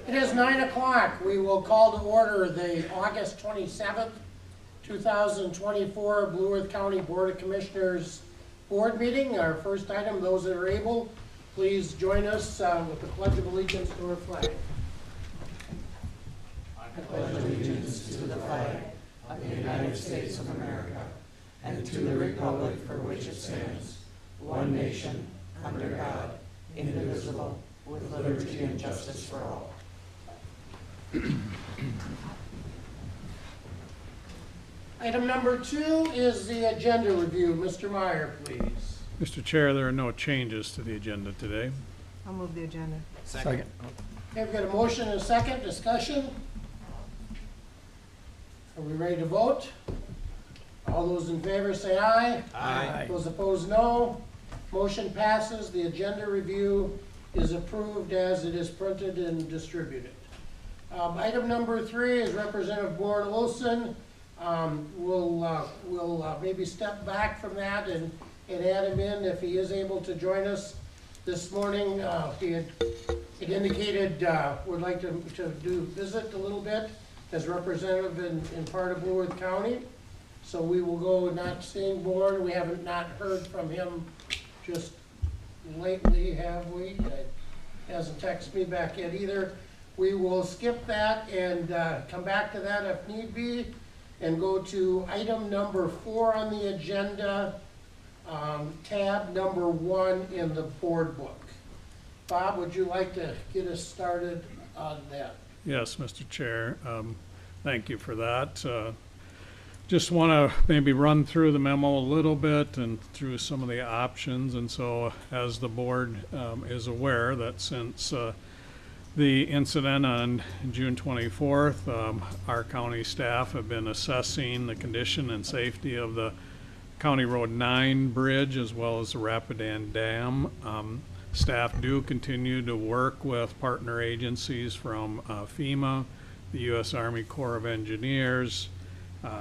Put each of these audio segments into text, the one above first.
It is 9 o'clock. We will call to order the August 27th, 2024 Blue Earth County Board of Commissioners Board Meeting. Our first item, those that are able, please join us with the Pledge of Allegiance to our flag. I pledge allegiance to the flag of the United States of America and to the republic for which it stands, one nation, under God, indivisible, with liberty and justice for all. Item number 2 is the agenda review. Mr. Meyer, please. Mr. Chair, there are no changes to the agenda today. I'll move the agenda. Second. Okay, we've got a motion and a second. Discussion? Are we ready to vote? All those in favor say aye. Aye. Those opposed, no. Motion passes. The agenda review is approved as it is printed and distributed. Item number 3 is Representative Warren Olson. We'll maybe step back from that and add him in if he is able to join us this morning. He had indicated would like to visit a little bit as representative in part of Blue Earth County. So we will go not seeing Warren. We haven't not heard from him just lately, have we? He hasn't texted me back yet either. We will skip that and come back to that if need be and go to item number 4 on the agenda, tab number 1 in the board book. Bob, would you like to get us started on that? Yes, Mr. Chair. Thank you for that. Just want to maybe run through the memo a little bit and through some of the options. And so as the board is aware that since the incident on June 24th, our county staff have been assessing the condition and safety of the County Road 9 bridge as well as the Rapidan Dam. Staff do continue to work with partner agencies from FEMA, the U.S. Army Corps of Engineers,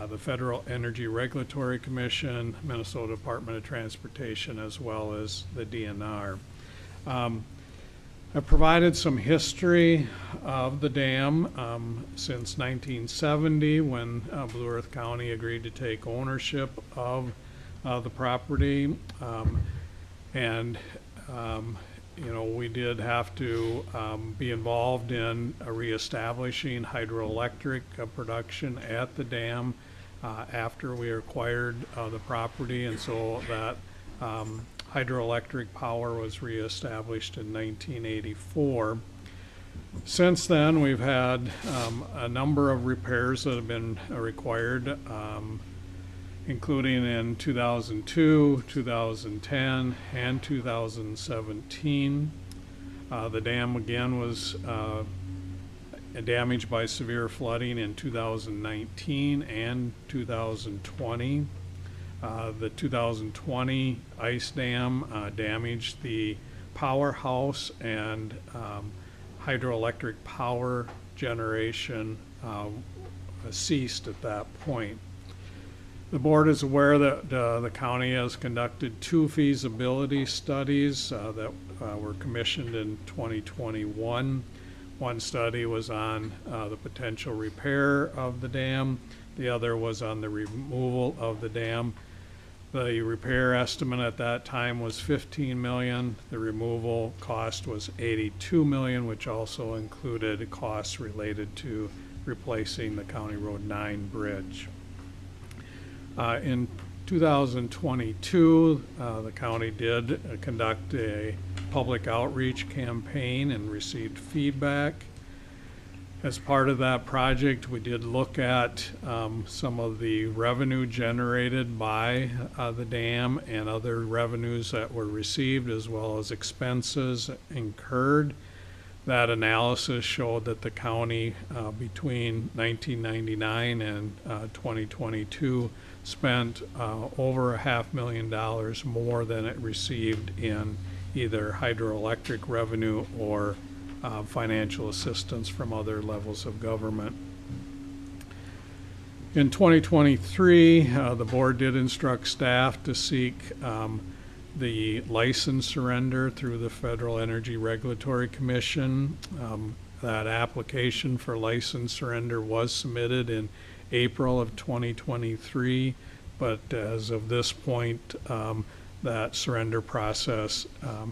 the Federal Energy Regulatory Commission, Minnesota Department of Transportation, as well as the DNR. I've provided some history of the dam since 1970 when Blue Earth County agreed to take ownership of the property. You know, we did have to be involved in reestablishing hydroelectric production at the dam after we acquired the property, and so that hydroelectric power was reestablished in 1984. Since then, we've had a number of repairs that have been required, including in 2002, 2010, and 2017. The dam again was damaged by severe flooding in 2019 and 2020. The 2020 ice dam damaged the powerhouse, and hydroelectric power generation ceased at that point. The board is aware that the county has conducted 2 feasibility studies that were commissioned in 2021. One study was on the potential repair of the dam. The other was on the removal of the dam. The repair estimate at that time was $15 million. The removal cost was $82 million, which also included costs related to replacing the County Road 9 bridge. In 2022, the county did conduct a public outreach campaign and received feedback. As part of that project, we did look at some of the revenue generated by the dam and other revenues that were received, as well as expenses incurred. That analysis showed that the county between 1999 and 2022 spent over $500,000 more than it received in either hydroelectric revenue or financial assistance from other levels of government. In 2023, the board did instruct staff to seek the license surrender through the Federal Energy Regulatory Commission. That application for license surrender was submitted in April of 2023, but as of this point, that surrender process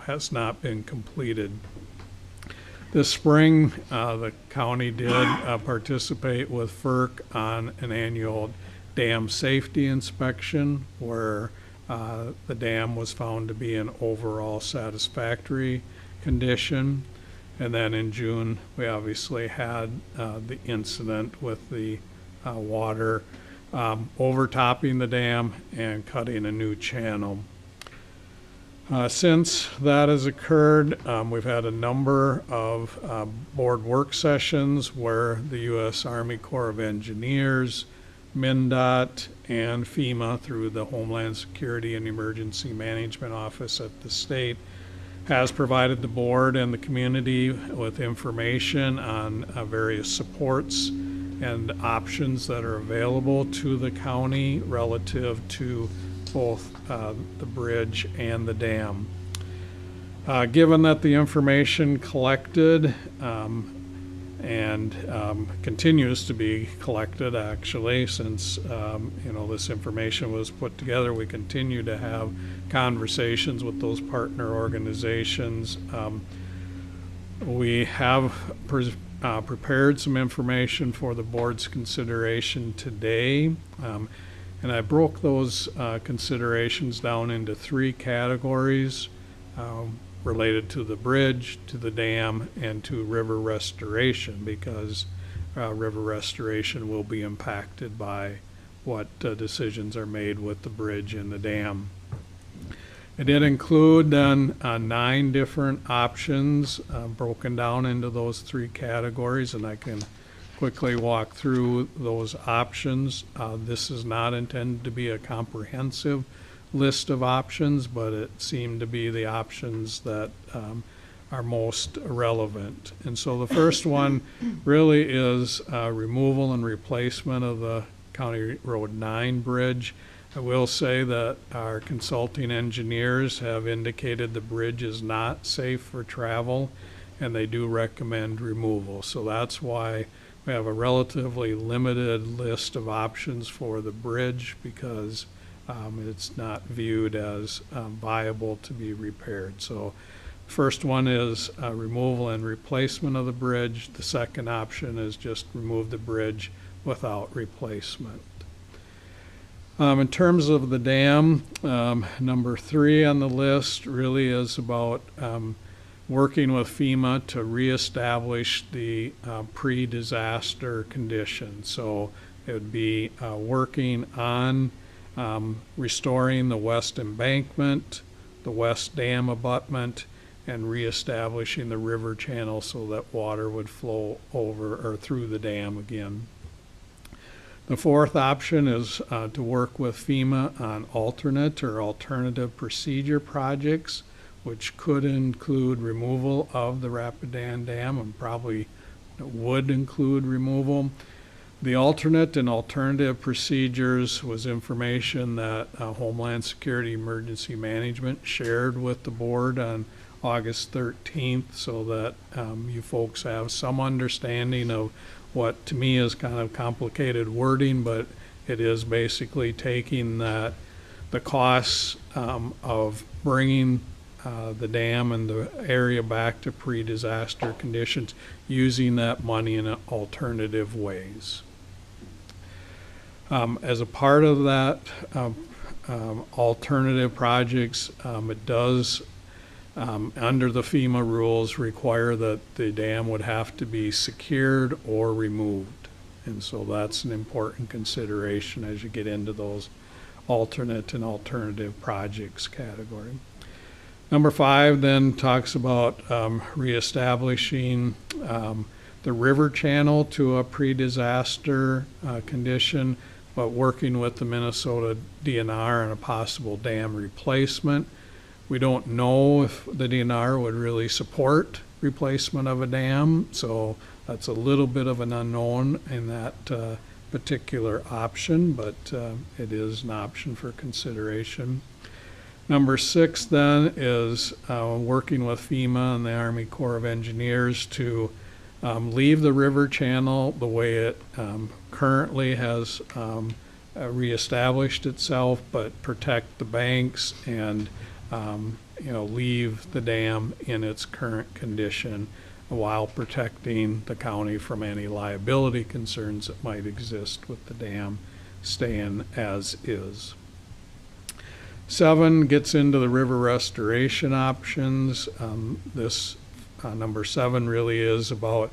has not been completed. This spring, the county did participate with FERC on an annual dam safety inspection where the dam was found to be in overall satisfactory condition. And then in June, we obviously had the incident with the water overtopping the dam and cutting a new channel. Since that has occurred, we've had a number of board work sessions where the U.S. Army Corps of Engineers, MnDOT, and FEMA through the Homeland Security and Emergency Management Office at the state has provided the board and the community with information on various supports and options that are available to the county relative to both the bridge and the dam. Given that the information collected and continues to be collected actually since this information was put together, we continue to have conversations with those partner organizations. We have prepared some information for the board's consideration today. And I broke those considerations down into 3 categories related to the bridge, to the dam, and to river restoration, because river restoration will be impacted by what decisions are made with the bridge and the dam. It did include then 9 different options broken down into those 3 categories, and I can quickly walk through those options. This is not intended to be a comprehensive list of options, but it seemed to be the options that are most relevant. And so the first one really is removal and replacement of the County Road 9 bridge. I will say that our consulting engineers have indicated the bridge is not safe for travel, and they do recommend removal. So that's why we have a relatively limited list of options for the bridge, because it's not viewed as viable to be repaired. So first one is removal and replacement of the bridge. The second option is just remove the bridge without replacement. In terms of the dam, number 3 on the list really is about working with FEMA to reestablish the pre-disaster conditions. So it would be working on restoring the west embankment, the west dam abutment, and reestablishing the river channel so that water would flow over or through the dam again. The fourth option is to work with FEMA on alternate or alternative procedure projects, which could include removal of the Rapidan Dam, and probably would include removal. The alternate and alternative procedures was information that Homeland Security Emergency Management shared with the board on August 13th, so that you folks have some understanding of what to me is kind of complicated wording, but it is basically taking the costs of bringing the dam and the area back to pre-disaster conditions, using that money in alternative ways. As a part of that alternative projects, it does, under the FEMA rules, require that the dam would have to be secured or removed. And so that's an important consideration as you get into those alternate and alternative projects category. Number 5 then talks about reestablishing the river channel to a pre-disaster condition, but working with the Minnesota DNR on a possible dam replacement. We don't know if the DNR would really support replacement of a dam, so that's a little bit of an unknown in that particular option, but it is an option for consideration. Number 6 then is working with FEMA and the Army Corps of Engineers to leave the river channel the way it currently has reestablished itself, but protect the banks and leave the dam in its current condition while protecting the county from any liability concerns that might exist with the dam staying as is. 7 gets into the river restoration options. This number 7 really is about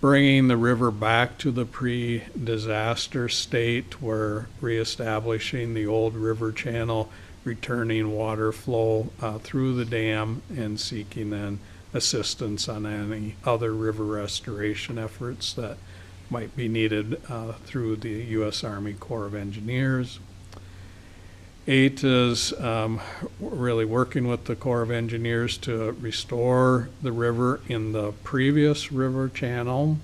bringing the river back to the pre-disaster state, where reestablishing the old river channel, returning water flow through the dam, and seeking then assistance on any other river restoration efforts that might be needed through the U.S. Army Corps of Engineers. 8 is really working with the Corps of Engineers to restore the river in the previous river channel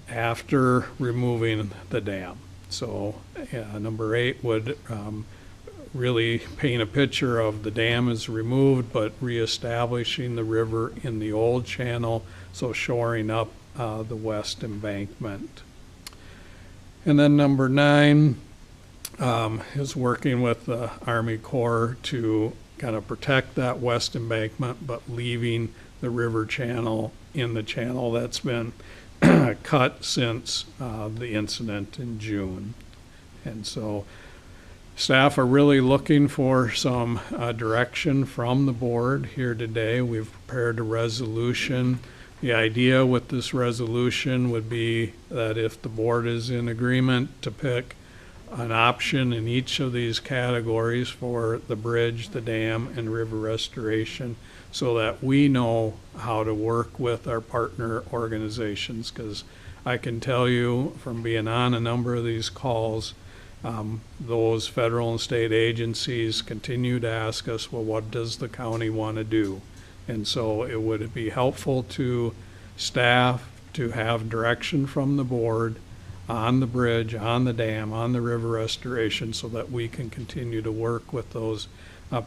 after removing the dam. So number 8 would really paint a picture of the dam is removed, but reestablishing the river in the old channel, so shoring up the west embankment. And then number 9 is working with the Army Corps to kind of protect that west embankment, but leaving the river channel in the channel that's been cut since the incident in June. And so staff are really looking for some direction from the board here today. We've prepared a resolution. The idea with this resolution would be that if the board is in agreement to pick an option in each of these categories for the bridge, the dam, and river restoration, so that we know how to work with our partner organizations. Because I can tell you from being on a number of these calls, those federal and state agencies continue to ask us, well, what does the county want to do? And so it would be helpful to staff to have direction from the board on the bridge, on the dam, on the river restoration, so that we can continue to work with those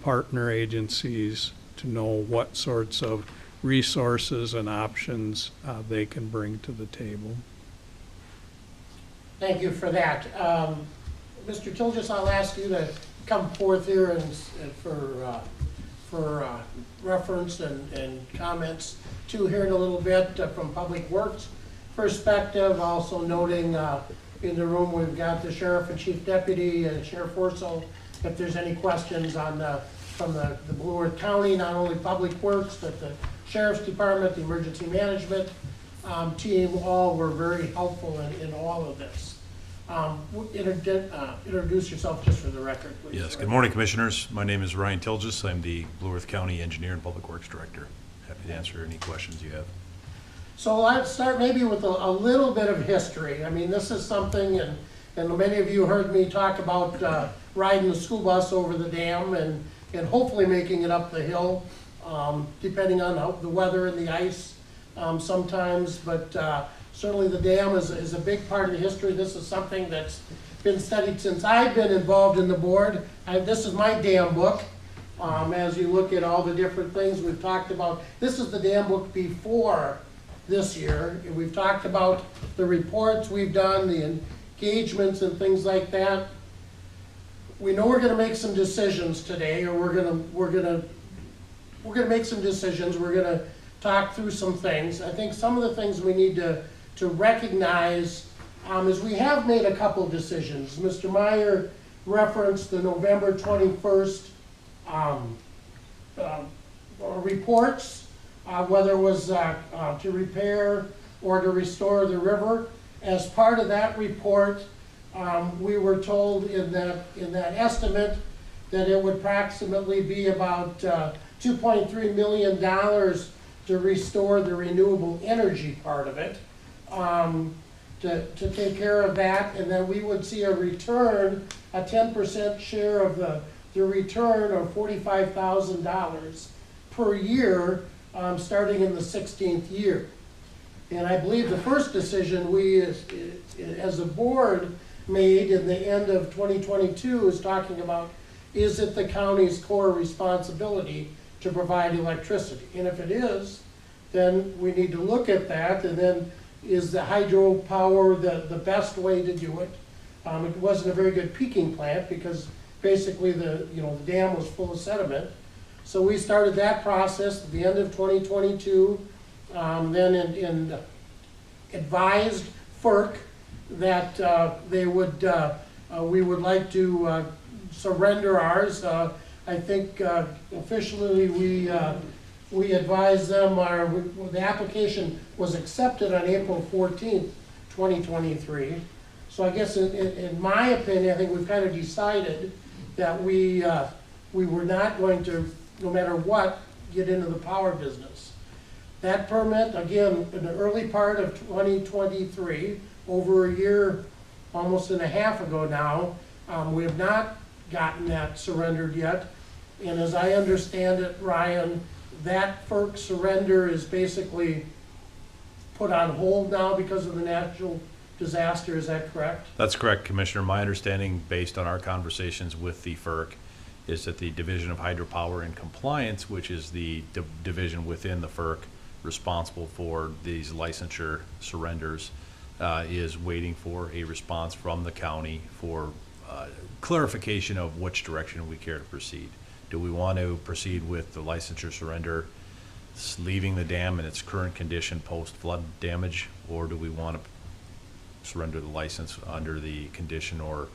partner agencies to know what sorts of resources and options they can bring to the table. Thank you for that. Mr. Tilges, I'll ask you to come forth here and for reference and comments too here in a little bit from Public Works perspective. Also noting in the room we've got the Sheriff and Chief Deputy and Sheriff Orso. If there's any questions on from the Blue Earth County, not only Public Works, but the Sheriff's Department, the Emergency Management team, all were very helpful in all of this. Introduce yourself just for the record, please. Yes, good morning, Commissioners. My name is Ryan Tilges. I'm the Blue Earth County Engineer and Public Works Director. Happy to answer any questions you have. So let's start maybe with a little bit of history. I mean, this is something, and many of you heard me talk about riding the school bus over the dam and hopefully making it up the hill, depending on the weather and the ice sometimes. But certainly the dam is a big part of the history. This is something that's been studied since I've been involved in the board. This is my dam book. As you look at all the different things we've talked about, this is the dam book before this year. We've talked about the reports we've done, the engagements and things like that. We know we're going to make some decisions today, or we're going to make some decisions. We're going to talk through some things. I think some of the things we need to recognize is we have made a couple of decisions. Mr. Meyer referenced the November 21st reports, whether it was to repair or to restore the river. As part of that report, we were told in that estimate that it would approximately be about $2.3 million to restore the renewable energy part of it, to take care of that, and then we would see a return, a 10% share of the return of $45,000 per year, starting in the 16th year. And I believe the first decision we as a board made in the end of 2022 is talking about is it the county's core responsibility to provide electricity? And if it is, then we need to look at that, and then is the hydropower the best way to do it? It wasn't a very good peaking plant because basically the dam was full of sediment. So we started that process at the end of 2022, then advised FERC that they would, we would like to surrender ours. I think officially we advised them the application was accepted on April 14th, 2023. So I guess in my opinion, I think we've kind of decided that we were not going to, no matter what, get into the power business. That permit, again, in the early part of 2023, over a year, almost and a half ago now, we have not gotten that surrendered yet. And as I understand it, Ryan, that FERC surrender is basically put on hold now because of the natural disaster, is that correct? That's correct, Commissioner. My understanding, based on our conversations with the FERC, is that the Division of Hydropower and Compliance, which is the division within the FERC responsible for these licensure surrenders, is waiting for a response from the county for clarification of which direction we care to proceed. Do we want to proceed with the licensure surrender, leaving the dam in its current condition post-flood damage, or do we want to surrender the license under the condition or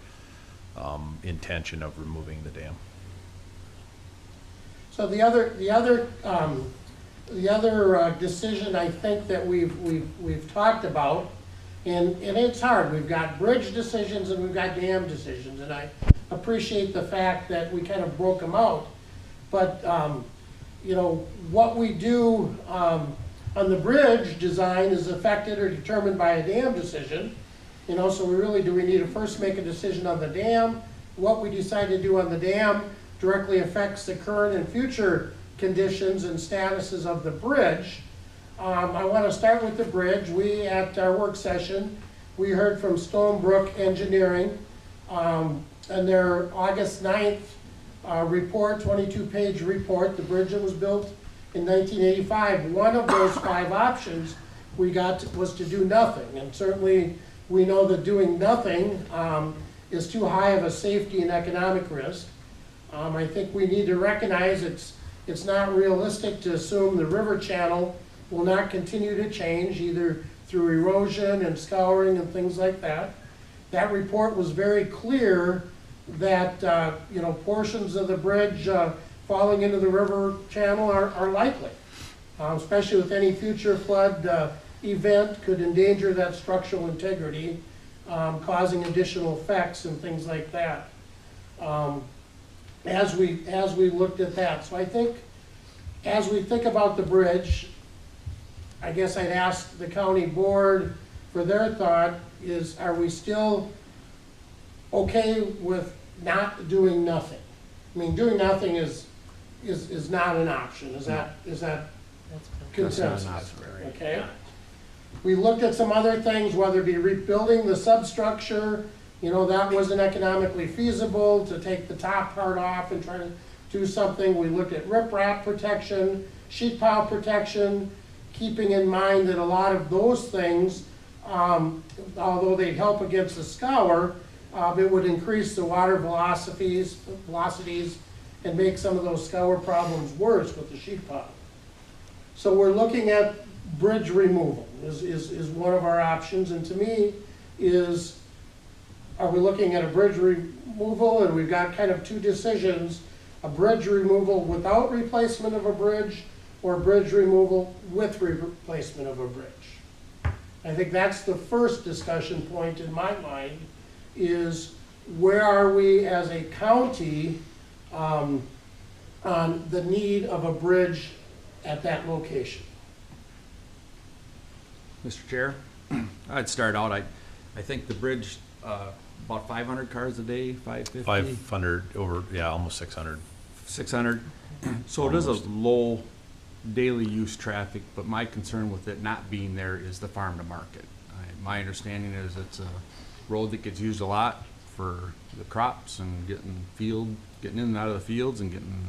intention of removing the dam? So the other decision I think that we've talked about, and it's hard. We've got bridge decisions and we've got dam decisions, and I appreciate the fact that we kind of broke them out. But what we do on the bridge design is affected or determined by a dam decision. So do we need to first make a decision on the dam? What we decide to do on the dam directly affects the current and future conditions and statuses of the bridge. I want to start with the bridge. At our work session, we heard from Stonebrook Engineering and their August 9th report, 22-page report, the bridge that was built in 1985. One of those 5 options we got was to do nothing, and certainly we know that doing nothing is too high of a safety and economic risk. I think we need to recognize it's not realistic to assume the river channel will not continue to change, either through erosion and scouring and things like that. That report was very clear that portions of the bridge falling into the river channel are likely, especially with any future flood event could endanger that structural integrity, causing additional effects and things like that. As we looked at that, so I think as we think about the bridge, I guess I'd ask the county board for their thought is, are we still okay with not doing nothing? I mean, doing nothing is not an option. Is that consensus? Okay. We looked at some other things, whether it be rebuilding the substructure. That wasn't economically feasible to take the top part off and try to do something. We looked at riprap protection, sheet pile protection, keeping in mind that a lot of those things, although they'd help against the scour, it would increase the water velocities and make some of those scour problems worse with the sheet pile. So we're looking at bridge removal is one of our options, and to me are we looking at a bridge removal, and we've got kind of 2 decisions, a bridge removal without replacement of a bridge, or bridge removal with replacement of a bridge. I think that's the first discussion point in my mind, is where are we as a county on the need of a bridge at that location. Mr. Chair, I'd start out, I think the bridge, about 500 cars a day, 550? 500 almost 600. 600. So it is a low daily use traffic, but my concern with it not being there is the farm to market. My understanding is it's a road that gets used a lot for the crops and getting in and out of the fields and getting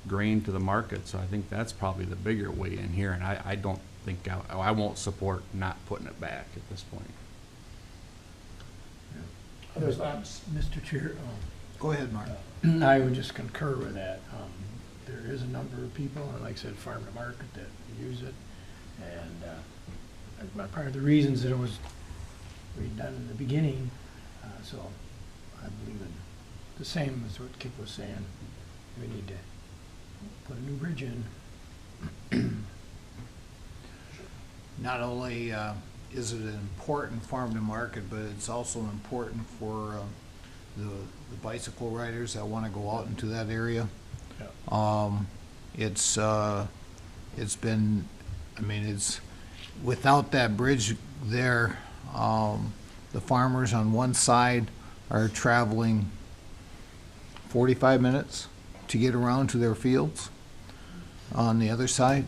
grain to the market. So I think that's probably the bigger way in here, and I don't think, I won't support not putting it back at this point. Other thoughts? Mr. Chair, Go ahead, Mark. I would just concur with that. There is a number of people, and like I said, farm to market, that use it. And part of the reasons that it was redone in the beginning, so I believe in the same as what Kip was saying. We need to put a new bridge in. Not only is it an important farm to market, but it's also important for the bicycle riders that want to go out into that area. It's been, I mean, it's, without that bridge there, the farmers on one side are traveling 45 minutes to get around to their fields. On the other side,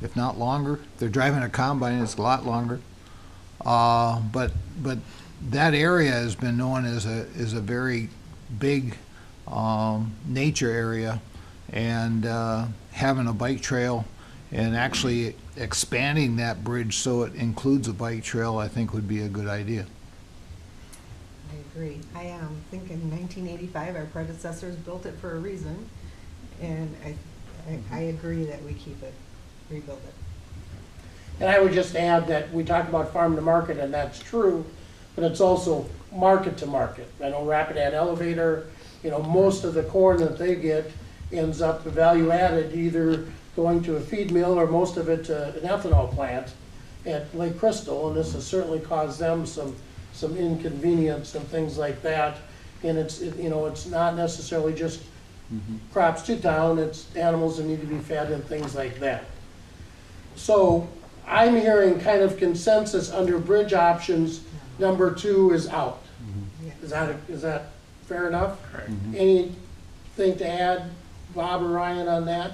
if not longer, if they're driving a combine, it's a lot longer. But that area has been known as a very big nature area, and having a bike trail and actually expanding that bridge so it includes a bike trail, I think would be a good idea. I agree. I think in 1985, our predecessors built it for a reason, and I agree that we keep it, rebuild it. And I would just add that we talk about farm to market, and that's true, but it's also market to market. I know Rapidan Elevator, most of the corn that they get ends up value added, either going to a feed mill or most of it to an ethanol plant at Lake Crystal, and this has certainly caused them some inconvenience and things like that. And it's not necessarily just crops to town, it's animals that need to be fed and things like that. So I'm hearing kind of consensus under bridge options, number 2 is out. Yeah. Is that fair enough? Anything to add, Bob or Ryan, on that?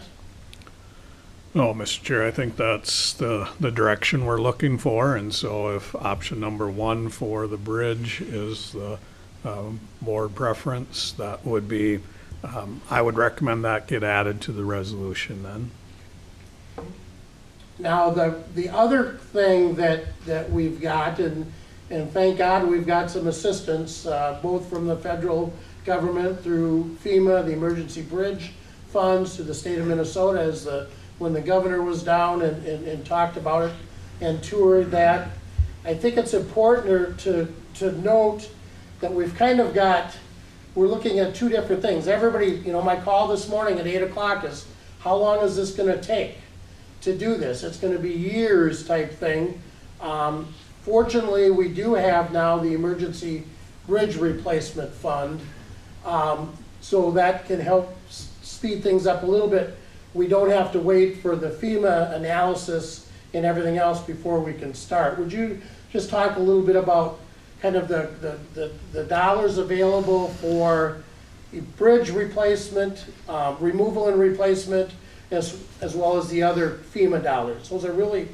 No, Mr. Chair, I think that's the direction we're looking for, and so if option number 1 for the bridge is the board preference, that would be, I would recommend that get added to the resolution then. Now, the other thing that we've got, and thank God we've got some assistance, both from the federal government through FEMA, the emergency bridge funds, to the state of Minnesota, when the governor was down and talked about it and toured that. I think it's important to note that we've kind of we're looking at 2 different things. Everybody, my call this morning at 8 o'clock is, how long is this gonna take to do this? It's gonna be years type thing. Fortunately, we do have now the emergency bridge replacement fund, so that can help speed things up a little bit. We don't have to wait for the FEMA analysis and everything else before we can start. Would you just talk a little bit about kind of the dollars available for bridge replacement, removal and replacement, as well as the other FEMA dollars? Those are really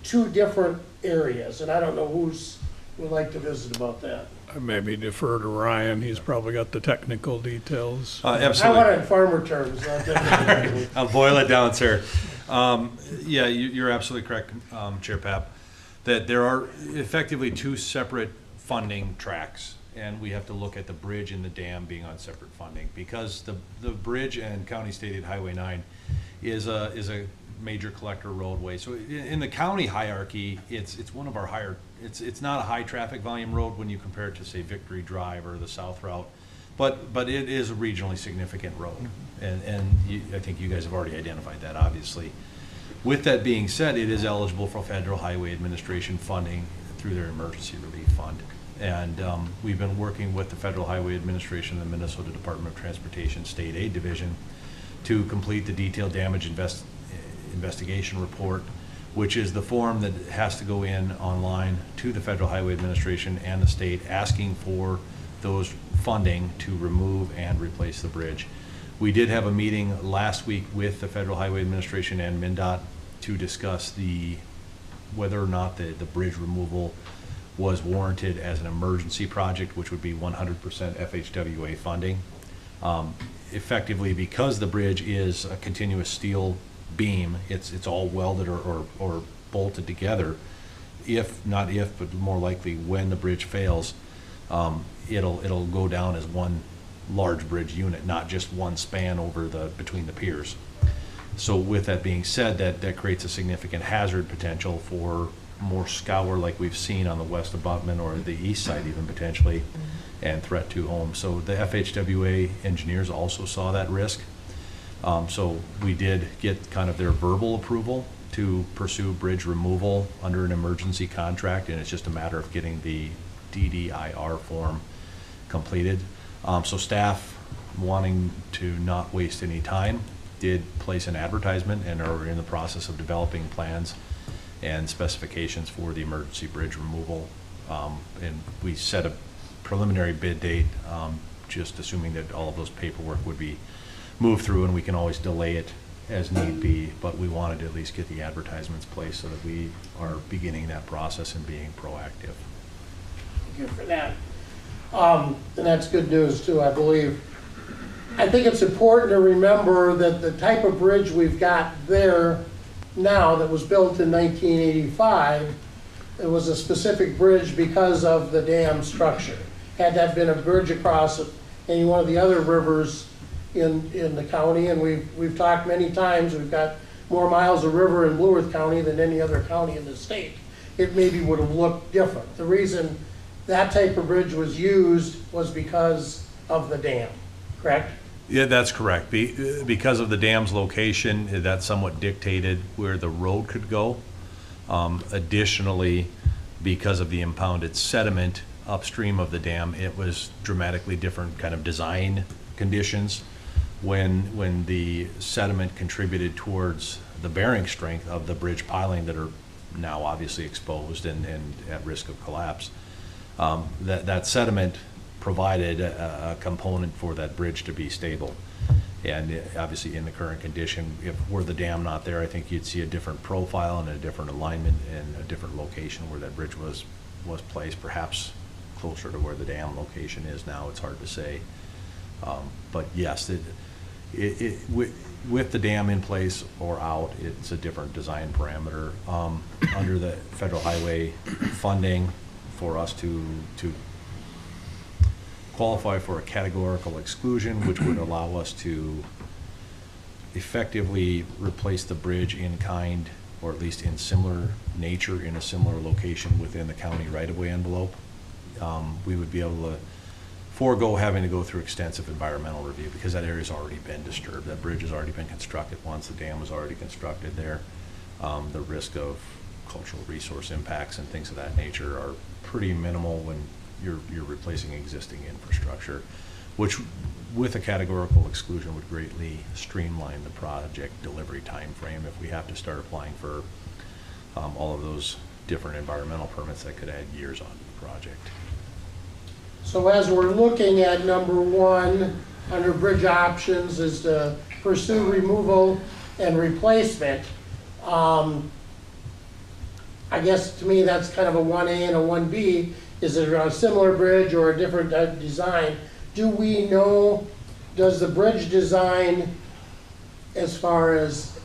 2 different areas, and I don't know who's would like to visit about that. I maybe defer to Ryan, he's probably got the technical details. Absolutely. I want it in farmer terms, not technical. I'll boil it down, sir. Yeah, you're absolutely correct, Chair Papp, that there are effectively 2 separate funding tracks, and we have to look at the bridge and the dam being on separate funding, because the bridge and County State Aid Highway 9 is a major collector roadway. So in the county hierarchy, it's one of our higher, it's not a high traffic volume road when you compare it to, say, Victory Drive or the South Route, but it is a regionally significant road, and I think you guys have already identified that, obviously. With that being said, it is eligible for Federal Highway Administration funding through their emergency relief fund. And we've been working with the Federal Highway Administration and the Minnesota Department of Transportation State Aid Division to complete the detailed damage investigation report, which is the form that has to go in online to the Federal Highway Administration and the state, asking for those funding to remove and replace the bridge. We did have a meeting last week with the Federal Highway Administration and MnDOT to discuss whether or not the bridge removal was warranted as an emergency project, which would be 100% FHWA funding. Effectively, because the bridge is a continuous steel beam, it's all welded or bolted together. Not if, but more likely when the bridge fails, it'll go down as one large bridge unit, not just one span over between the piers. So with that being said, that creates a significant hazard potential for more scour like we've seen on the west abutment or the east side even potentially, and threat to homes. So the FHWA engineers also saw that risk. So we did get kind of their verbal approval to pursue bridge removal under an emergency contract, and it's just a matter of getting the DDIR form completed. So staff, wanting to not waste any time, did place an advertisement and are in the process of developing plans and specifications for the emergency bridge removal. And we set a preliminary bid date, just assuming that all of those paperwork would be moved through, and we can always delay it as need be, but we wanted to at least get the advertisements placed so that we are beginning that process and being proactive. Thank you for that. And that's good news too, I believe. I think it's important to remember that the type of bridge we've got there now that was built in 1985, it was a specific bridge because of the dam structure. Had that been a bridge across any one of the other rivers in the county, and we've talked many times, we've got more miles of river in Blue Earth County than any other county in the state, it maybe would have looked different. The reason that type of bridge was used was because of the dam, correct? Yeah, that's correct. Because of the dam's location, that somewhat dictated where the road could go. Additionally, because of the impounded sediment upstream of the dam, it was dramatically different kind of design conditions. When the sediment contributed towards the bearing strength of the bridge piling that are now obviously exposed and at risk of collapse, that sediment provided a component for that bridge to be stable. And obviously in the current condition, were the dam not there, I think you'd see a different profile and a different alignment and a different location where that bridge was placed, perhaps closer to where the dam location is now. It's hard to say. But yes, with the dam in place or out, it's a different design parameter. Under the federal highway funding, for us to qualify for a categorical exclusion, which would allow us to effectively replace the bridge in kind, or at least in similar nature, in a similar location within the county right-of-way envelope, we would be able to forego having to go through extensive environmental review, because that area's already been disturbed. That bridge has already been constructed once. The dam was already constructed there. The risk of cultural resource impacts and things of that nature are pretty minimal when you're replacing existing infrastructure, which with a categorical exclusion would greatly streamline the project delivery time frame if we have to start applying for all of those different environmental permits that could add years onto the project. So as we're looking at number one under bridge options is to pursue removal and replacement. I guess to me that's kind of a 1A and a 1B. Is it a similar bridge or a different design? Do we know, does the bridge design, as far as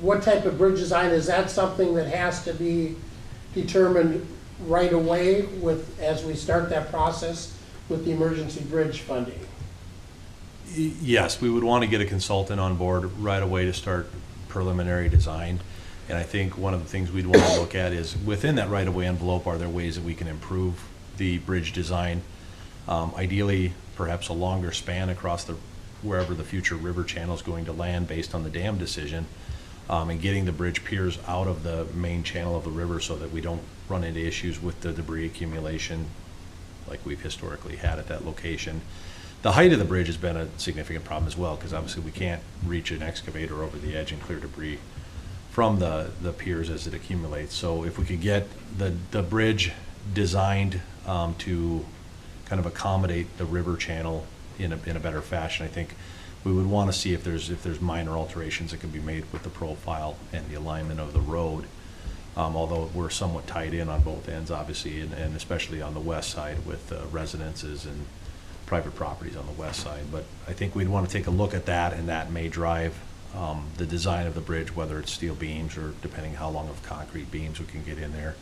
what type of bridge design, is that something that has to be determined right away as we start that process with the emergency bridge funding? Yes, we would want to get a consultant on board right away to start preliminary design. And I think one of the things we'd want to look at is within that right-of-way envelope, are there ways that we can improve the bridge design? Ideally, perhaps a longer span across wherever the future river channel is going to land based on the dam decision, and getting the bridge piers out of the main channel of the river so that we don't run into issues with the debris accumulation like we've historically had at that location. The height of the bridge has been a significant problem as well, because obviously we can't reach an excavator over the edge and clear debris from the piers as it accumulates. So if we could get the bridge designed to kind of accommodate the river channel in a better fashion, I think we would want to see if there's minor alterations that can be made with the profile and the alignment of the road although we're somewhat tied in on both ends, obviously, and especially on the west side with residences and private properties on the west side. But I think we'd want to take a look at that, and that may drive the design of the bridge, whether it's steel beams or depending how long of concrete beams we can get in there.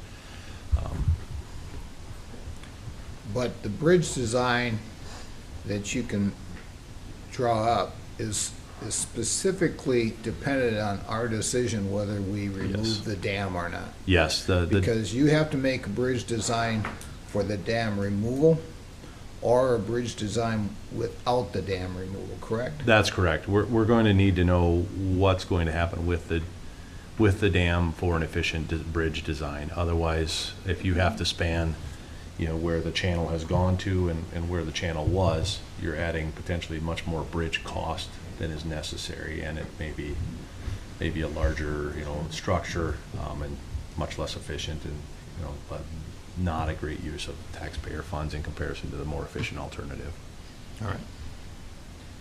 But the bridge design that you can draw up is specifically dependent on our decision whether we Yes. remove the dam or not. Yes, Because you have to make a bridge design for the dam removal or a bridge design without the dam removal, correct? that's correct. We're going to need to know what's going to happen with the dam for an efficient bridge design. Otherwise, if you have to span, where the channel has gone to and where the channel was, you're adding potentially much more bridge cost than is necessary, and it may be a larger, structure, and much less efficient, and, but not a great use of taxpayer funds in comparison to the more efficient alternative. All right.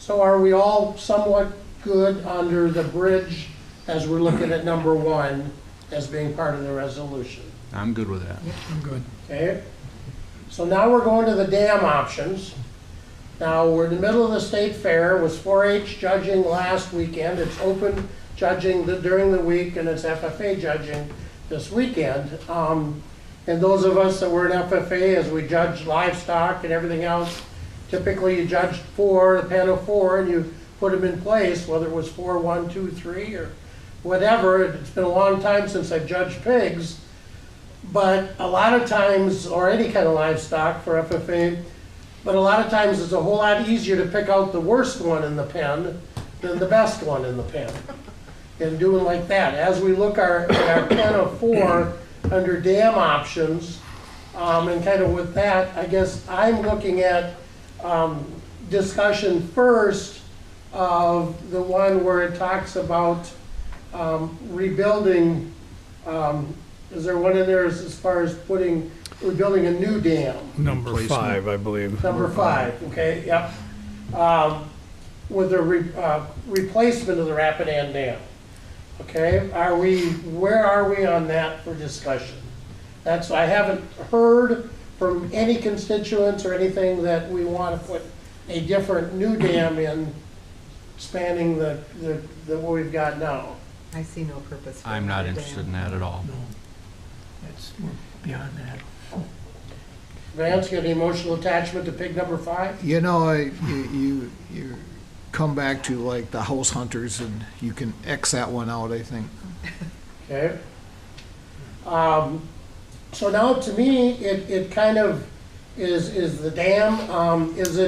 So are we all somewhat good under the bridge as we're looking at number 1 as being part of the resolution? I'm good with that. I'm good. Okay? So now we're going to the dam options. Now, we're in the middle of the state fair. It was 4-H judging last weekend. It's open judging during the week, and it's FFA judging this weekend. And those of us that were in FFA, as we judged livestock and everything else, typically you judged 4, a pen of 4, and you put them in place, whether it was 4, 1, 2, 3, or whatever. It's been a long time since I've judged pigs, but a lot of times, or any kind of livestock for FFA, but a lot of times it's a whole lot easier to pick out the worst one in the pen than the best one in the pen. And doing like that. As we look at our pen of 4 under dam options, and kind of with that, I guess I'm looking at discussion first of the one where it talks about rebuilding. Is there one in there as far as rebuilding a new dam? Number Replacement. 5, I believe. Number 5, okay, yep. With the replacement of the Rapidan Dam. Okay, where are we on that for discussion? I haven't heard from any constituents or anything that we want to put a different new dam in spanning the what we've got now. I see no purpose for I'm not another interested in dam. that at all. No, we're beyond that. Vance, got any emotional attachment to pig number 5? You come back to like the house hunters, and you can X that one out, I think. Okay. So now, to me, it kind of is the dam, does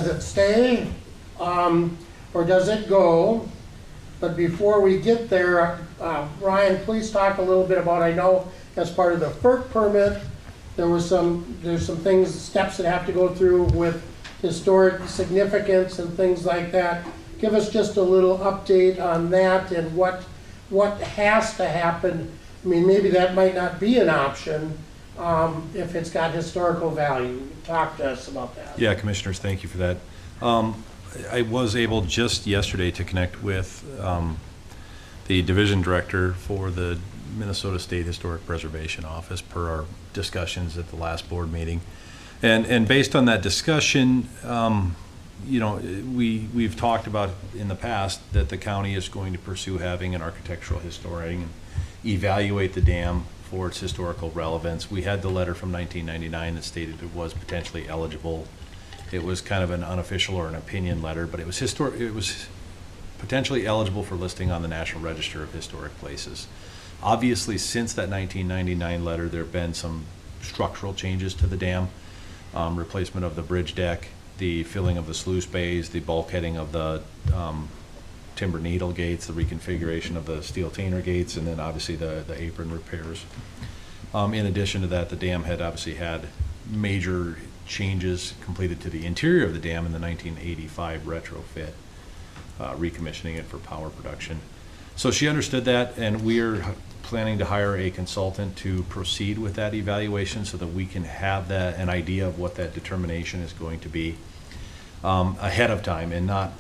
it stay, or does it go? But before we get there, Ryan, please talk a little bit about, I know as part of the FERC permit, there's some steps that have to go through with historic significance and things like that. Give us just a little update on that and what has to happen. I mean, maybe that might not be an option if it's got historical value. Talk to us about that. Yeah, Commissioners, thank you for that. I was able just yesterday to connect with the division director for the Minnesota State Historic Preservation Office per our discussions at the last board meeting. And based on that discussion, we've talked about in the past that the county is going to pursue having an architectural historian and evaluate the dam for its historical relevance. We had the letter from 1999 that stated it was potentially eligible. It was kind of an unofficial or an opinion letter, but it was potentially eligible for listing on the National Register of Historic Places. Obviously, since that 1999 letter, there have been some structural changes to the dam, replacement of the bridge deck, the filling of the sluice bays, the bulkheading of the timber needle gates, the reconfiguration of the steel tainer gates, and then obviously the apron repairs. In addition to that, the dam had obviously had major changes completed to the interior of the dam in the 1985 retrofit, recommissioning it for power production. So she understood that, and we're planning to hire a consultant to proceed with that evaluation so that we can have an idea of what that determination is going to be ahead of time, and not,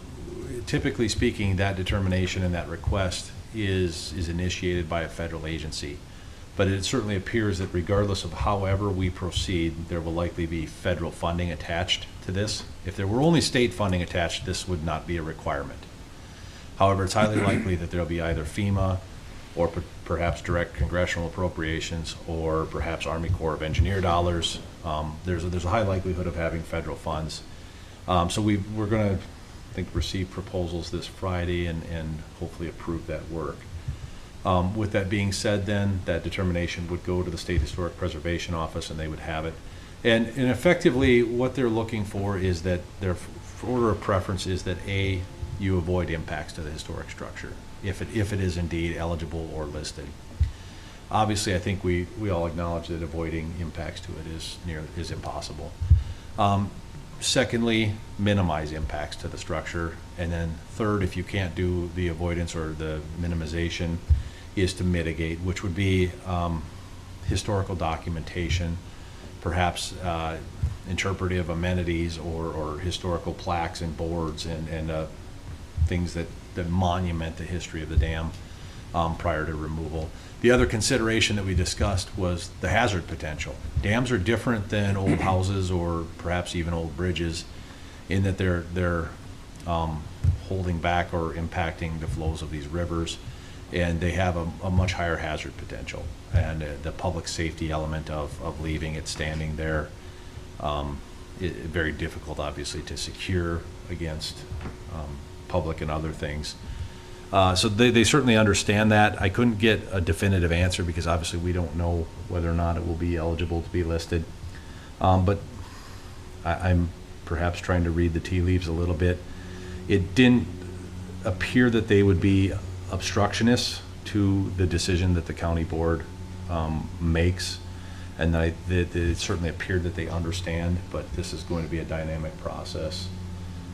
typically speaking, that determination and that request is initiated by a federal agency. But it certainly appears that regardless of however we proceed, there will likely be federal funding attached to this. If there were only state funding attached, this would not be a requirement. However, it's highly likely that there'll be either FEMA or perhaps direct congressional appropriations, or perhaps Army Corps of Engineer dollars. There's a high likelihood of having federal funds. So we're gonna, I think, receive proposals this Friday and hopefully approve that work. With that being said, then, that determination would go to the State Historic Preservation Office, and they would have it. And effectively, what they're looking for is that their order of preference is that A, you avoid impacts to the historic structure, if it is indeed eligible or listed. Obviously, I think we all acknowledge that avoiding impacts to it is impossible. Secondly, minimize impacts to the structure. And then third, if you can't do the avoidance or the minimization, is to mitigate, which would be historical documentation, perhaps interpretive amenities or historical plaques and boards and things that monument the history of the dam prior to removal. The other consideration that we discussed was the hazard potential. Dams are different than old houses or perhaps even old bridges in that they're holding back or impacting the flows of these rivers, and they have a much higher hazard potential. And the public safety element of leaving it standing there, very difficult, obviously, to secure against public and other things. So they certainly understand that. I couldn't get a definitive answer because obviously we don't know whether or not it will be eligible to be listed. But I'm perhaps trying to read the tea leaves a little bit. It didn't appear that they would be obstructionists to the decision that the county board makes. And that it certainly appeared that they understand, but this is going to be a dynamic process.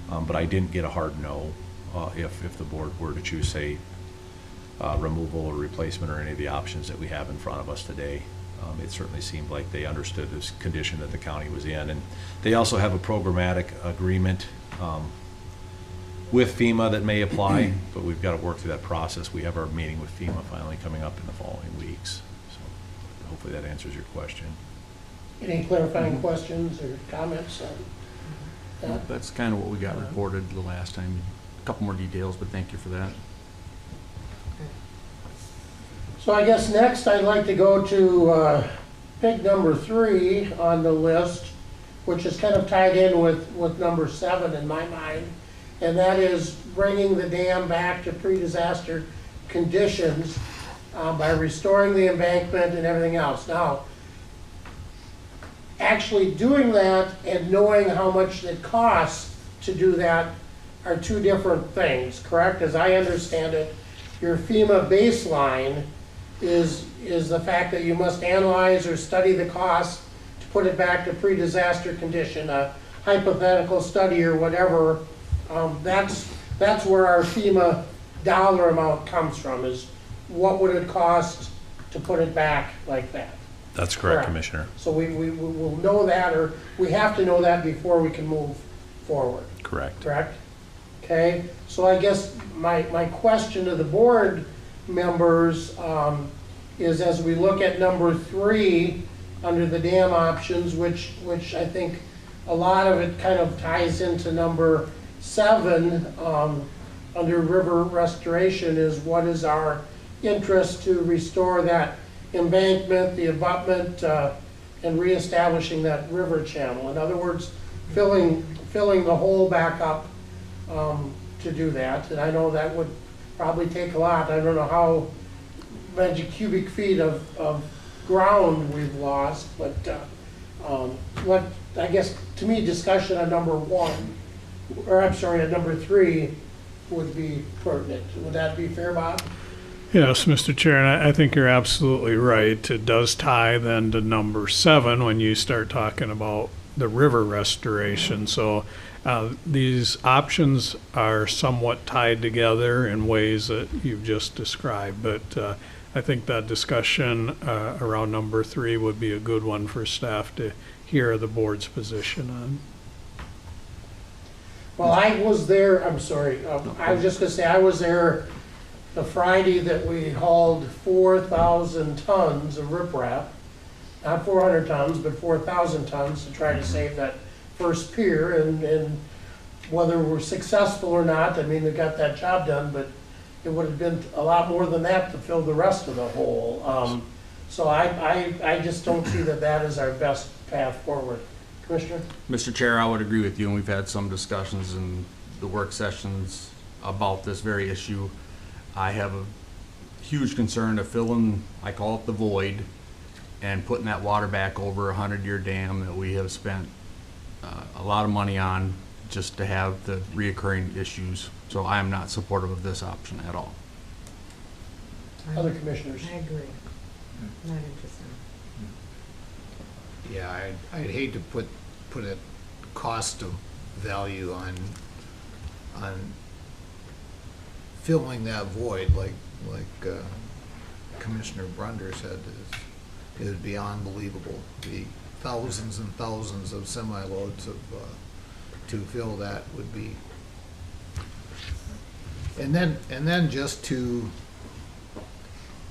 But I didn't get a hard no. If the board were to choose, say, removal or replacement or any of the options that we have in front of us today. It certainly seemed like they understood this condition that the county was in. And they also have a programmatic agreement with FEMA that may apply, but we've got to work through that process. We have our meeting with FEMA finally coming up in the following weeks. So hopefully that answers your question. Any clarifying questions or comments on that? That's kind of what we got reported the last time. A couple more details, but thank you for that. So I guess next I'd like to go to pick number 3 on the list, which is kind of tied in with number 7 in my mind, and that is bringing the dam back to pre-disaster conditions by restoring the embankment and everything else. Now, actually doing that and knowing how much it costs to do that are two different things, correct? As I understand it, your FEMA baseline is the fact that you must analyze or study the cost to put it back to pre-disaster condition, a hypothetical study or whatever. That's where our FEMA dollar amount comes from, is what would it cost to put it back like that? That's correct, Commissioner. So we will know that, or we have to know that before we can move forward. Correct. Correct? Okay, so I guess my question to the board members is, as we look at number 3 under the dam options, which I think a lot of it kind of ties into number 7 under river restoration, is what is our interest to restore that embankment, the abutment, and reestablishing that river channel. In other words, filling the hole back up to do that. And I know that would probably take a lot. I don't know how many cubic feet of ground we've lost, but what I guess to me discussion on number 1, or I'm sorry, on number 3 would be pertinent. Would that be fair, Bob? Yes, Mr. Chair, and I think you're absolutely right. It does tie then to number 7 when you start talking about the river restoration. So these options are somewhat tied together in ways that you've just described, but I think that discussion around number 3 would be a good one for staff to hear the board's position on. Well, I was there, I'm sorry, I was just gonna say, I was there the Friday that we hauled 4,000 tons of riprap, not 400 tons, but 4,000 tons to try to save that first pier, and whether we're successful or not, I mean, we got that job done, but it would have been a lot more than that to fill the rest of the hole. So I just don't see that that is our best path forward. Commissioner? Mr. Chair, I would agree with you, and we've had some discussions in the work sessions about this very issue. I have a huge concern of filling, I call it the void, and putting that water back over a 100-year dam that we have spent a lot of money on just to have the reoccurring issues. So I am not supportive of this option at all. Other commissioners? I agree. Not interested. Yeah, I'd hate to put a cost of value on filling that void like Commissioner Brunder said. It would be unbelievable. The thousands and thousands of semi-loads to fill that would be. And then just to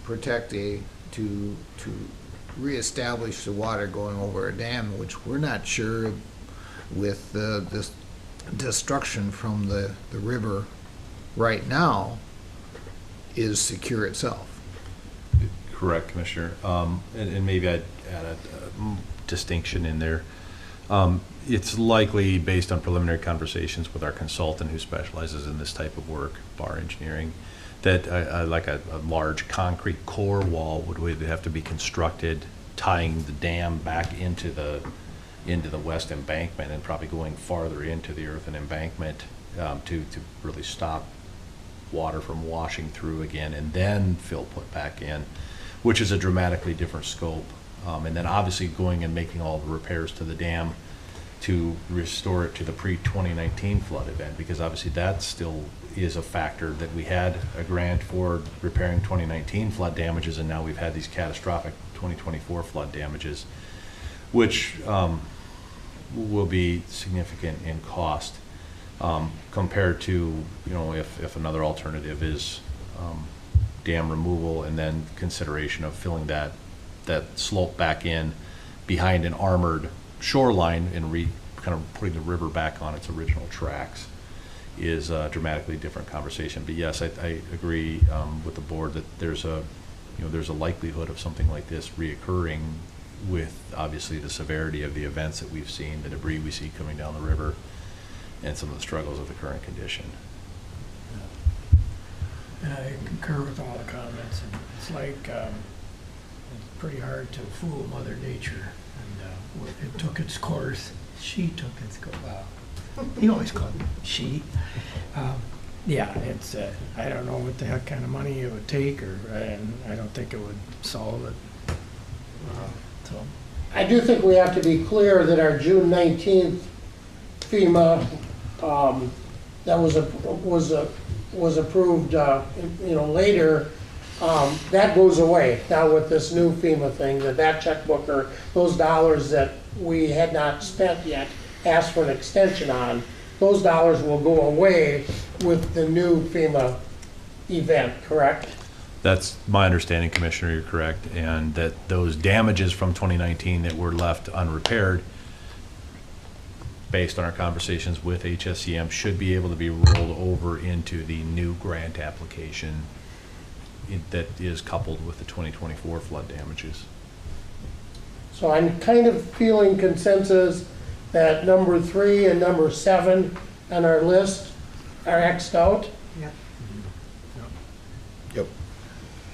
protect to reestablish the water going over a dam, which we're not sure with this destruction from the river right now is secure itself. Correct, Commissioner. And maybe I'd add a distinction in there. It's likely, based on preliminary conversations with our consultant who specializes in this type of work, Bar Engineering, that like a large concrete core wall would have to be constructed, tying the dam back into the west embankment and probably going farther into the earthen embankment to really stop water from washing through again, and then fill put back in, which is a dramatically different scope. And then obviously going and making all the repairs to the dam to restore it to the pre-2019 flood event, because obviously that still is a factor, that we had a grant for repairing 2019 flood damages, and now we've had these catastrophic 2024 flood damages, which will be significant in cost compared to, if another alternative is dam removal and then consideration of filling that slope back in behind an armored shoreline and kind of putting the river back on its original tracks is a dramatically different conversation. But yes, I agree with the board that there's a likelihood of something like this reoccurring with obviously the severity of the events that we've seen, the debris we see coming down the river, and some of the struggles of the current condition. And I concur with all the comments, and it's like, it's pretty hard to fool Mother Nature, and it took its course. She took its course. Wow. You always call it she. Yeah, it's, I don't know what the heck kind of money it would take, and I don't think it would solve it. So. I do think we have to be clear that our June 19th FEMA, that was approved, later, that goes away now with this new FEMA thing, that checkbook or those dollars that we had not spent yet, asked for an extension on, those dollars will go away with the new FEMA event, correct? That's my understanding, Commissioner, you're correct, and that those damages from 2019 that were left unrepaired, based on our conversations with HSCM, should be able to be rolled over into the new grant application that is coupled with the 2024 flood damages. So I'm kind of feeling consensus that number 3 and number 7 on our list are X'd out. Yep. Yep.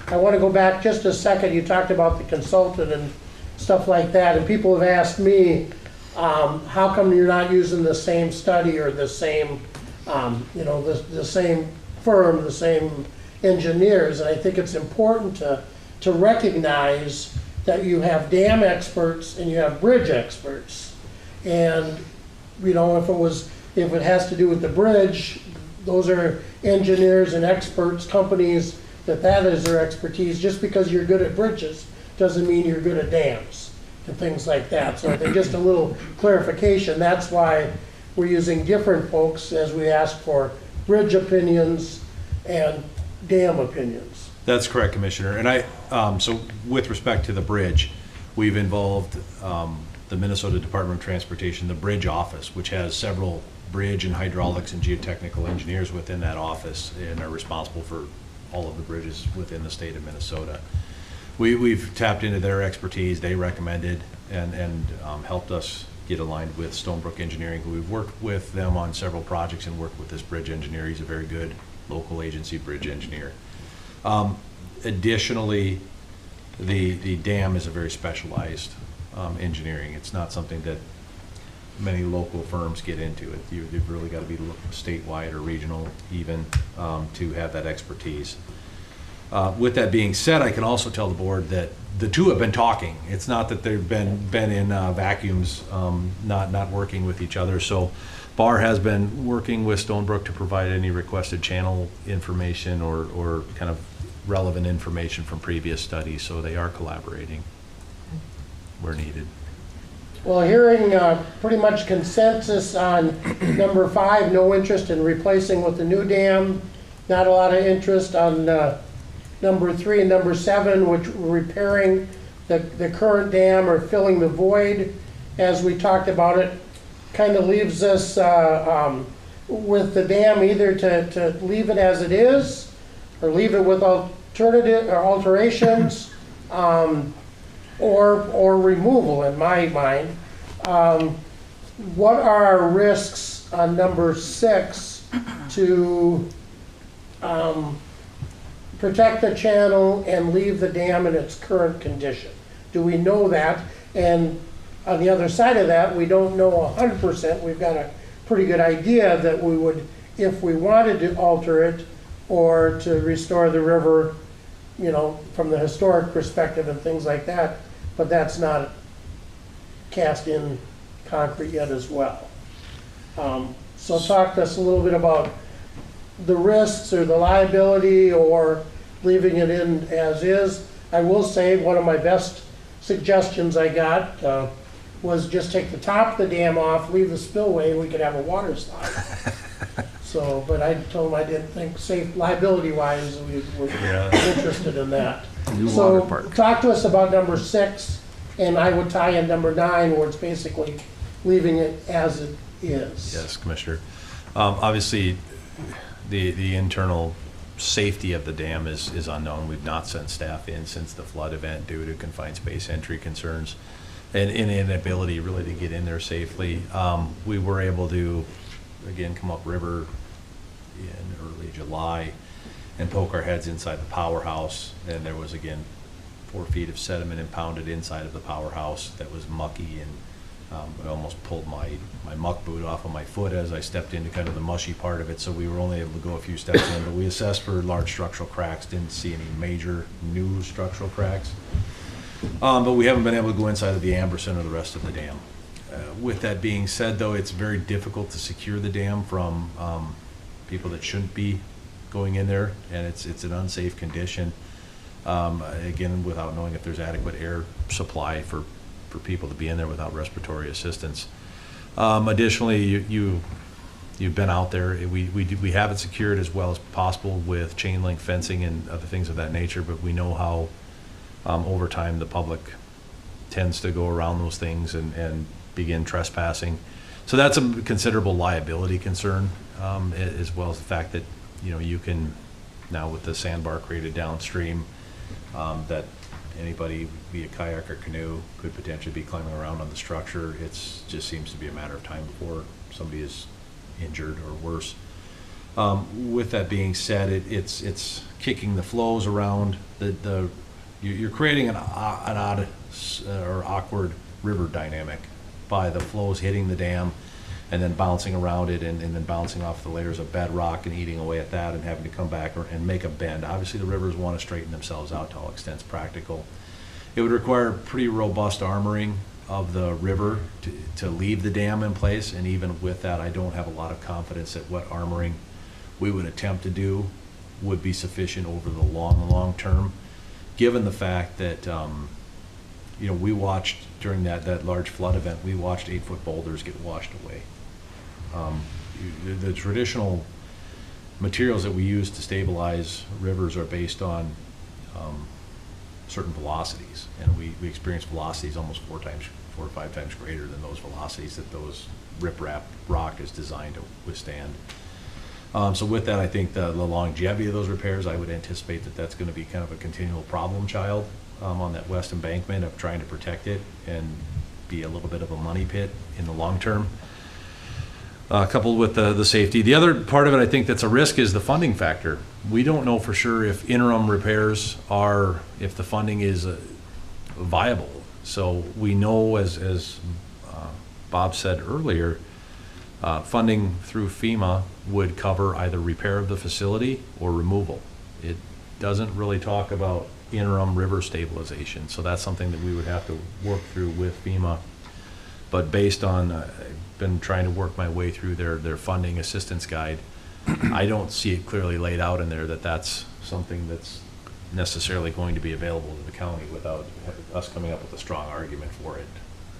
I want to go back just a second. You talked about the consultant and stuff like that, and people have asked me, how come you're not using the same study or the same, the same firm, the same engineers? And I think it's important to recognize that you have dam experts and you have bridge experts. And, if it has to do with the bridge, those are engineers and experts, companies that is their expertise. Just because you're good at bridges doesn't mean you're good at dams and things like that. So I think just a little clarification, that's why we're using different folks as we ask for bridge opinions and dam opinions. That's correct, Commissioner. And so with respect to the bridge, we've involved the Minnesota Department of Transportation, the Bridge Office, which has several bridge and hydraulics and geotechnical engineers within that office and are responsible for all of the bridges within the state of Minnesota. We've tapped into their expertise. They recommended and helped us get aligned with Stonebrook Engineering, who we've worked with them on several projects and worked with this bridge engineer. He's a very good local agency bridge engineer. Additionally, the dam is a very specialized engineering. It's not something that many local firms get into. You've really got to be statewide or regional even to have that expertise. With that being said, I can also tell the board that the two have been talking. It's not that they've been in vacuums, not working with each other. So BAR has been working with Stonebrook to provide any requested channel information or kind of relevant information from previous studies. So they are collaborating where needed. Well, hearing pretty much consensus on number 5, no interest in replacing with the new dam, not a lot of interest on number 3 and number 7, which repairing the current dam or filling the void, as we talked about it, kind of leaves us with the dam either to leave it as it is or leave it with alternative or alterations or removal, in my mind. What are our risks on number 6 to protect the channel and leave the dam in its current condition? Do we know that? And on the other side of that, we don't know 100%. We've got a pretty good idea that we would, if we wanted to alter it or to restore the river, you know, from the historic perspective and things like that, but that's not cast in concrete yet as well. So talk to us a little bit about the risks or the liability or leaving it in as is. I will say one of my best suggestions I got was just take the top of the dam off, leave the spillway, and we could have a water slide. So, but I told him I didn't think safe liability-wise we were interested in that. New So water park. talk to us about number 6, and I would tie in number 9 where it's basically leaving it as it is. Yes, Commissioner. Obviously, the internal safety of the dam is unknown. We've not sent staff in since the flood event due to confined space entry concerns and inability really to get in there safely. We were able to, again, come up river in early July and poke our heads inside the powerhouse, and there was, again, 4 feet of sediment impounded inside of the powerhouse that was mucky, and I almost pulled my muck boot off of my foot as I stepped into kind of the mushy part of it, so we were only able to go a few steps in, but we assessed for large structural cracks, didn't see any major new structural cracks. But we haven't been able to go inside of the Amberson or the rest of the dam. With that being said, though, it's very difficult to secure the dam from people that shouldn't be going in there, and it's an unsafe condition. Again, without knowing if there's adequate air supply for people to be in there without respiratory assistance. Additionally, you've been out there. We have it secured as well as possible with chain link fencing and other things of that nature, but we know how over time the public tends to go around those things and begin trespassing. So that's a considerable liability concern, as well as the fact that, you know, you can now with the sandbar created downstream, that anybody via kayak or canoe could potentially be climbing around on the structure. It's just seems to be a matter of time before somebody is injured or worse. With that being said, it's kicking the flows around. You're creating an odd or awkward river dynamic by the flows hitting the dam and then bouncing around it and then bouncing off the layers of bedrock and eating away at that and having to come back and make a bend. Obviously, the rivers want to straighten themselves out to all extents practical. It would require pretty robust armoring of the river to leave the dam in place, and even with that, I don't have a lot of confidence that what armoring we would attempt to do would be sufficient over the long term, given the fact that you know, we watched during that large flood event, we watched 8-foot boulders get washed away. The traditional materials that we use to stabilize rivers are based on certain velocities, and we experience velocities almost 4 or 5 times greater than those velocities that those riprap rock is designed to withstand. So with that, I think the longevity of those repairs, I would anticipate that that's going to be kind of a continual problem child on that west embankment of trying to protect it and be a little bit of a money pit in the long term. Coupled with the safety. The other part of it, I think that's a risk, is the funding factor. We don't know for sure if interim repairs are, if the funding is viable. So we know, as Bob said earlier, funding through FEMA would cover either repair of the facility or removal. It doesn't really talk about interim river stabilization, so that's something that we would have to work through with FEMA. But based on, I've been trying to work my way through their funding assistance guide, I don't see it clearly laid out in there that that's something that's necessarily going to be available to the county without us coming up with a strong argument for it,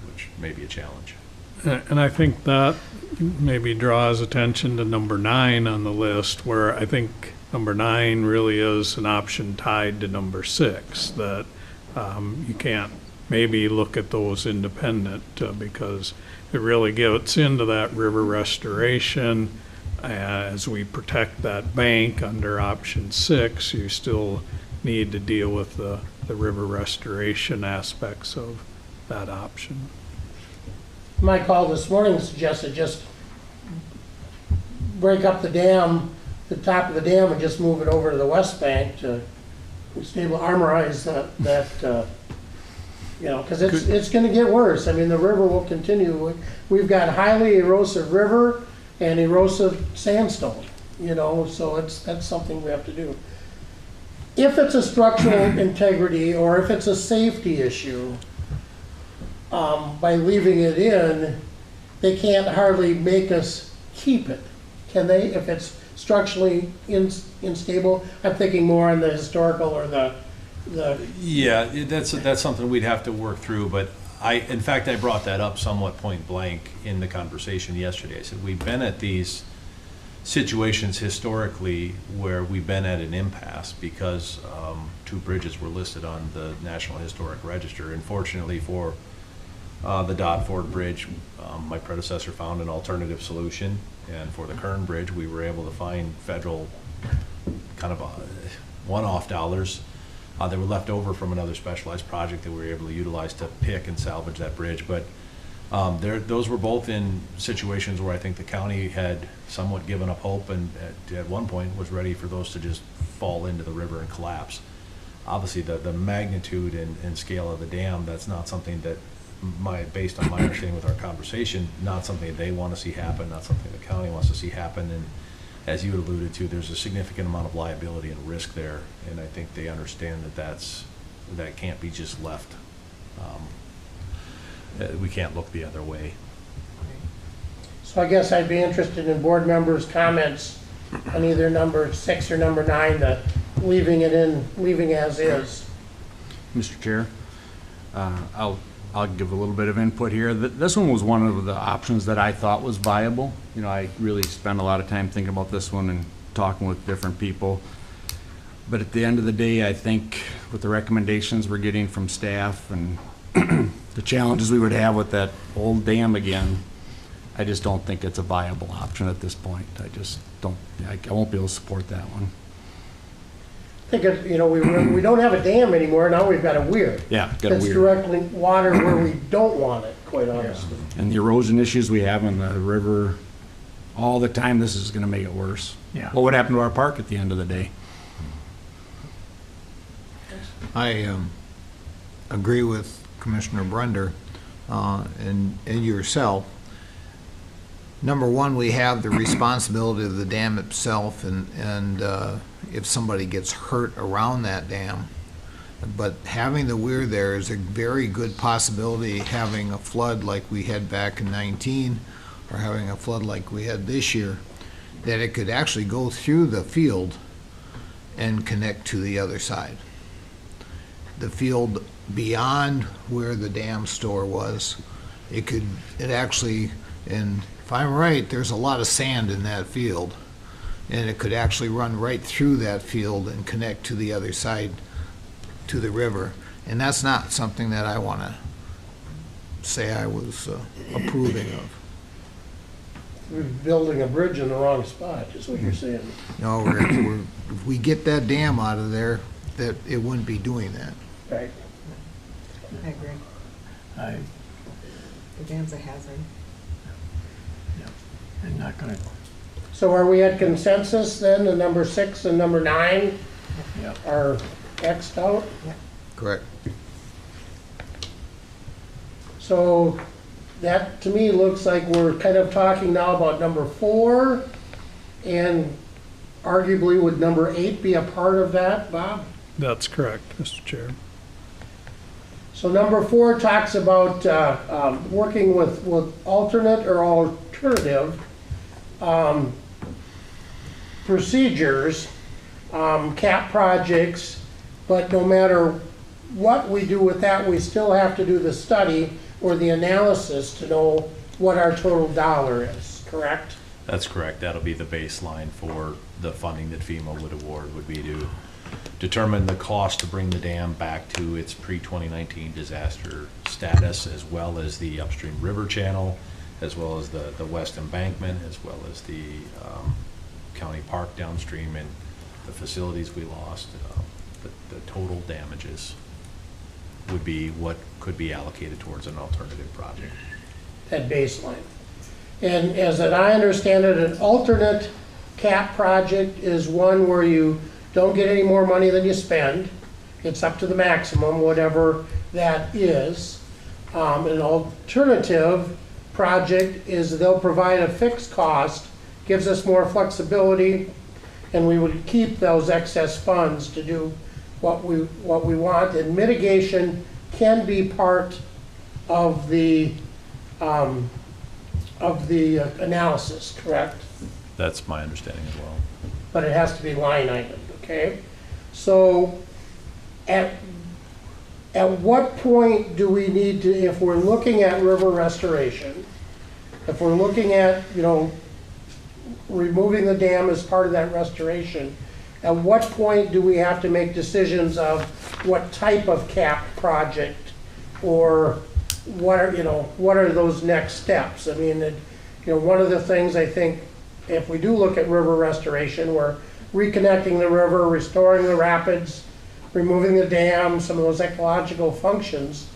which may be a challenge. And I think that maybe draws attention to number 9 on the list, where I think number 9 really is an option tied to number 6, that you can't maybe look at those independent because it really gets into that river restoration. As we protect that bank under option 6, you still need to deal with the river restoration aspects of that option. My call this morning suggested just break up the dam, the top of the dam, and just move it over to the west bank to armorize that you know, because it's going to get worse. I mean, the river will continue. We've got highly erosive river and erosive sandstone, you know, so that's something we have to do. If it's a structural integrity or if it's a safety issue, by leaving it in, they can't hardly make us keep it, can they? If it's structurally unstable, I'm thinking more on the historical or the Yeah, that's something we'd have to work through, but in fact, I brought that up somewhat point blank in the conversation yesterday. I said, we've been at these situations historically where we've been at an impasse because 2 bridges were listed on the National Historic Register. Unfortunately for the Dodd Ford Bridge, my predecessor found an alternative solution, and for the Kern Bridge, we were able to find federal kind of one-off dollars that were left over from another specialized project that we were able to utilize to pick and salvage that bridge. But those were both in situations where I think the county had somewhat given up hope and at one point was ready for those to just fall into the river and collapse. Obviously, the magnitude and scale of the dam, that's not something that, based on my understanding with our conversation, not something that they want to see happen, not something the county wants to see happen. And as you alluded to, there's a significant amount of liability and risk there, and I think they understand that can't be just left. We can't look the other way. So I guess I'd be interested in board members' comments on either number 6 or number 9, the leaving as is. Mr. Chair, I'll give a little bit of input here. This one was one of the options that I thought was viable. You know, I really spent a lot of time thinking about this one and talking with different people. But at the end of the day, I think with the recommendations we're getting from staff and the challenges we would have with that old dam again, I just don't think it's a viable option at this point. I just don't, I won't be able to support that one. I think, you know, we don't have a dam anymore, now we've got a weir. Yeah, got a That's weir. directly water where we don't want it, quite honestly. And the erosion issues we have in the river all the time, this is gonna make it worse. Yeah. What would happen to our park at the end of the day? I agree with Commissioner Brunder and yourself. Number one, we have the responsibility of the dam itself, and if somebody gets hurt around that dam. But having the weir there is a very good possibility, having a flood like we had back in 19, or having a flood like we had this year, that it could actually go through the field and connect to the other side. The field beyond where the dam store was, it actually, and if I'm right, there's a lot of sand in that field. and it could actually run right through that field and connect to the other side, to the river. And that's not something that I want to say I was approving of. We're building a bridge in the wrong spot, is what you're saying. No, if we get that dam out of there, that it wouldn't be doing that. Right. I agree. I, The dam's a hazard. I'm not gonna, So are we at consensus then, the number 6 and number 9 yeah, are Xed out? Correct. So that, to me, looks like we're kind of talking now about number 4, and arguably would number 8 be a part of that, Bob? That's correct, Mr. Chair. So number 4 talks about working with alternate or alternative procedures, cap projects, but no matter what we do with that, we still have to do the study or the analysis to know what our total dollar is, correct? That's correct. That'll be the baseline for the funding that FEMA would award, would be to determine the cost to bring the dam back to its pre-2019 disaster status, as well as the upstream river channel, as well as the west embankment, as well as the county park downstream and the facilities we lost. The total damages would be what could be allocated towards an alternative project. That baseline. And as I understand it, an alternate cap project is one where you don't get any more money than you spend. It's up to the maximum, whatever that is. An alternative project is they'll provide a fixed cost, gives us more flexibility, and we would keep those excess funds to do what we want. And mitigation can be part of the analysis, correct? That's my understanding as well. But it has to be line item, okay? So at what point do we need to, if we're looking at river restoration, if we're looking at, removing the dam as part of that restoration, at what point do we have to make decisions of what type of cap project, or what are those next steps? I mean, one of the things I think, if we do look at river restoration, we're reconnecting the river, restoring the rapids, removing the dam, some of those ecological functions,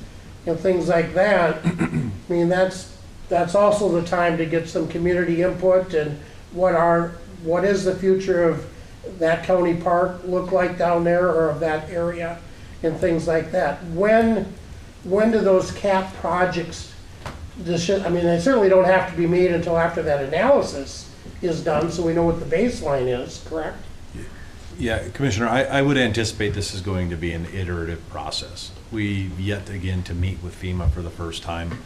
things like that. I mean, that's also the time to get some community input, and what is the future of that county park look like down there, or of that area, and things like that. When do those cap projects, they certainly don't have to be made until after that analysis is done, so we know what the baseline is, correct? Yeah, Commissioner, I would anticipate this is going to be an iterative process. We've yet again to meet with FEMA for the first time.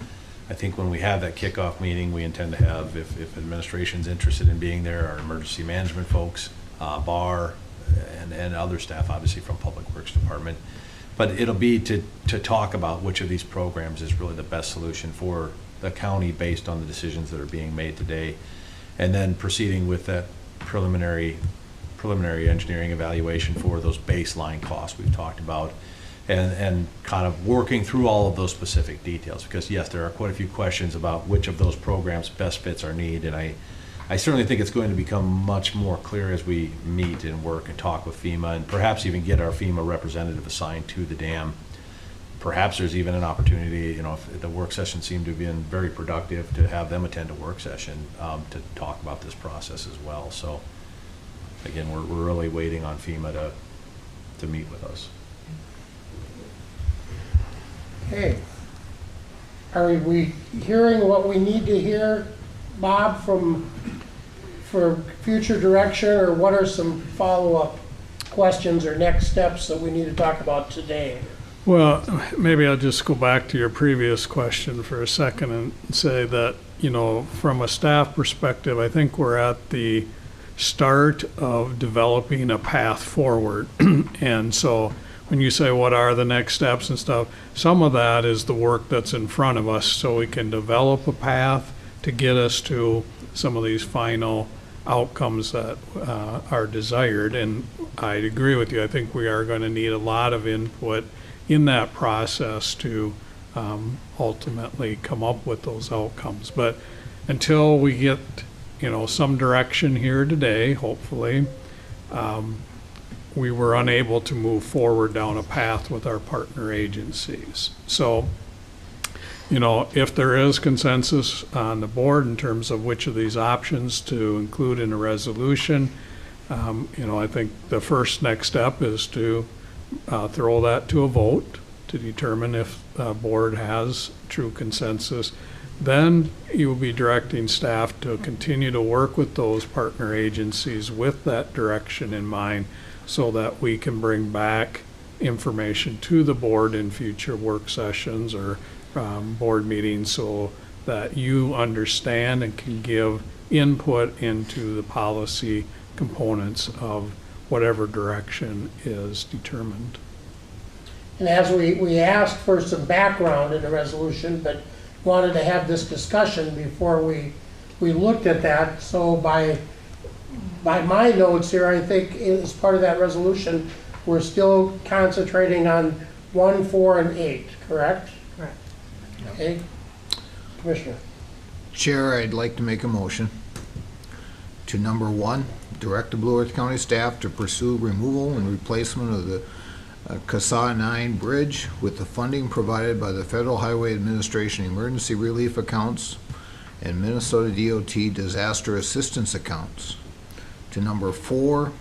I think when we have that kickoff meeting, we intend to have, if administration's interested in being there, our emergency management folks, BAR, and other staff, obviously from Public Works Department. But it'll be to talk about which of these programs is really the best solution for the county based on the decisions that are being made today. And then proceeding with that preliminary engineering evaluation for those baseline costs we've talked about, and kind of working through all of those specific details, because yes, there are quite a few questions about which of those programs best fits our need, and I certainly think it's going to become much more clear as we meet and work and talk with FEMA, and perhaps even get our FEMA representative assigned to the dam. Perhaps there's even an opportunity, if the work session seemed to have been very productive, to have them attend a work session to talk about this process as well. So again, we're really waiting on FEMA to meet with us. Okay. Are we hearing what we need to hear, Bob, for future direction, or what are some follow-up questions or next steps that we need to talk about today? Well, maybe I'll just go back to your previous question for a second and say that, from a staff perspective, I think we're at the start of developing a path forward. And so when you say what are the next steps and stuff, some of that is the work that's in front of us, so we can develop a path to get us to some of these final outcomes that are desired. And I'd agree with you. I think we are going to need a lot of input in that process to ultimately come up with those outcomes. But until we get, some direction here today, hopefully, we were unable to move forward down a path with our partner agencies. So, if there is consensus on the board in terms of which of these options to include in a resolution, I think the first next step is to throw that to a vote to determine if the board has true consensus. Then you will be directing staff to continue to work with those partner agencies with that direction in mind, so that we can bring back information to the board in future work sessions or board meetings, so that you understand and can give input into the policy components of whatever direction is determined. And as we asked for some background in the resolution, but wanted to have this discussion before we looked at that. So by my notes here, I think as part of that resolution, we're still concentrating on 1, 4, and 8, correct? Correct. Okay. Commissioner. Chair, I'd like to make a motion to number 1, direct the Blue Earth County staff to pursue removal and replacement of the CASA 9 bridge with the funding provided by the Federal Highway Administration emergency relief accounts and Minnesota DOT disaster assistance accounts. To number 4,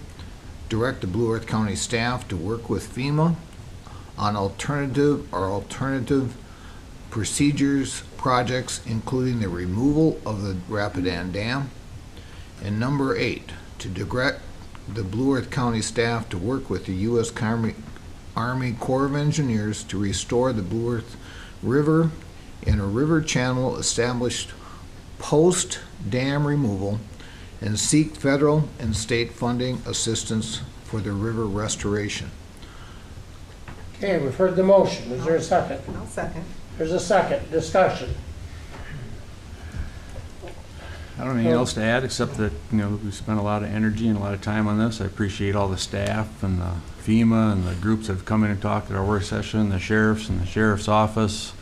direct the Blue Earth County staff to work with FEMA on alternative procedures projects, including the removal of the Rapidan Dam. And number 8, to direct the Blue Earth County staff to work with the U.S. Army Corps of Engineers to restore the Blue Earth River in a river channel established post-dam removal, and seek federal and state funding assistance for the river restoration. Okay, we've heard the motion. Is there a second? I'll second. There's a second. Discussion. I don't have anything else to add, except that, we spent a lot of energy and a lot of time on this. I appreciate all the staff and the FEMA and the groups that have come in and talked at our work session, the sheriffs and the sheriff's office,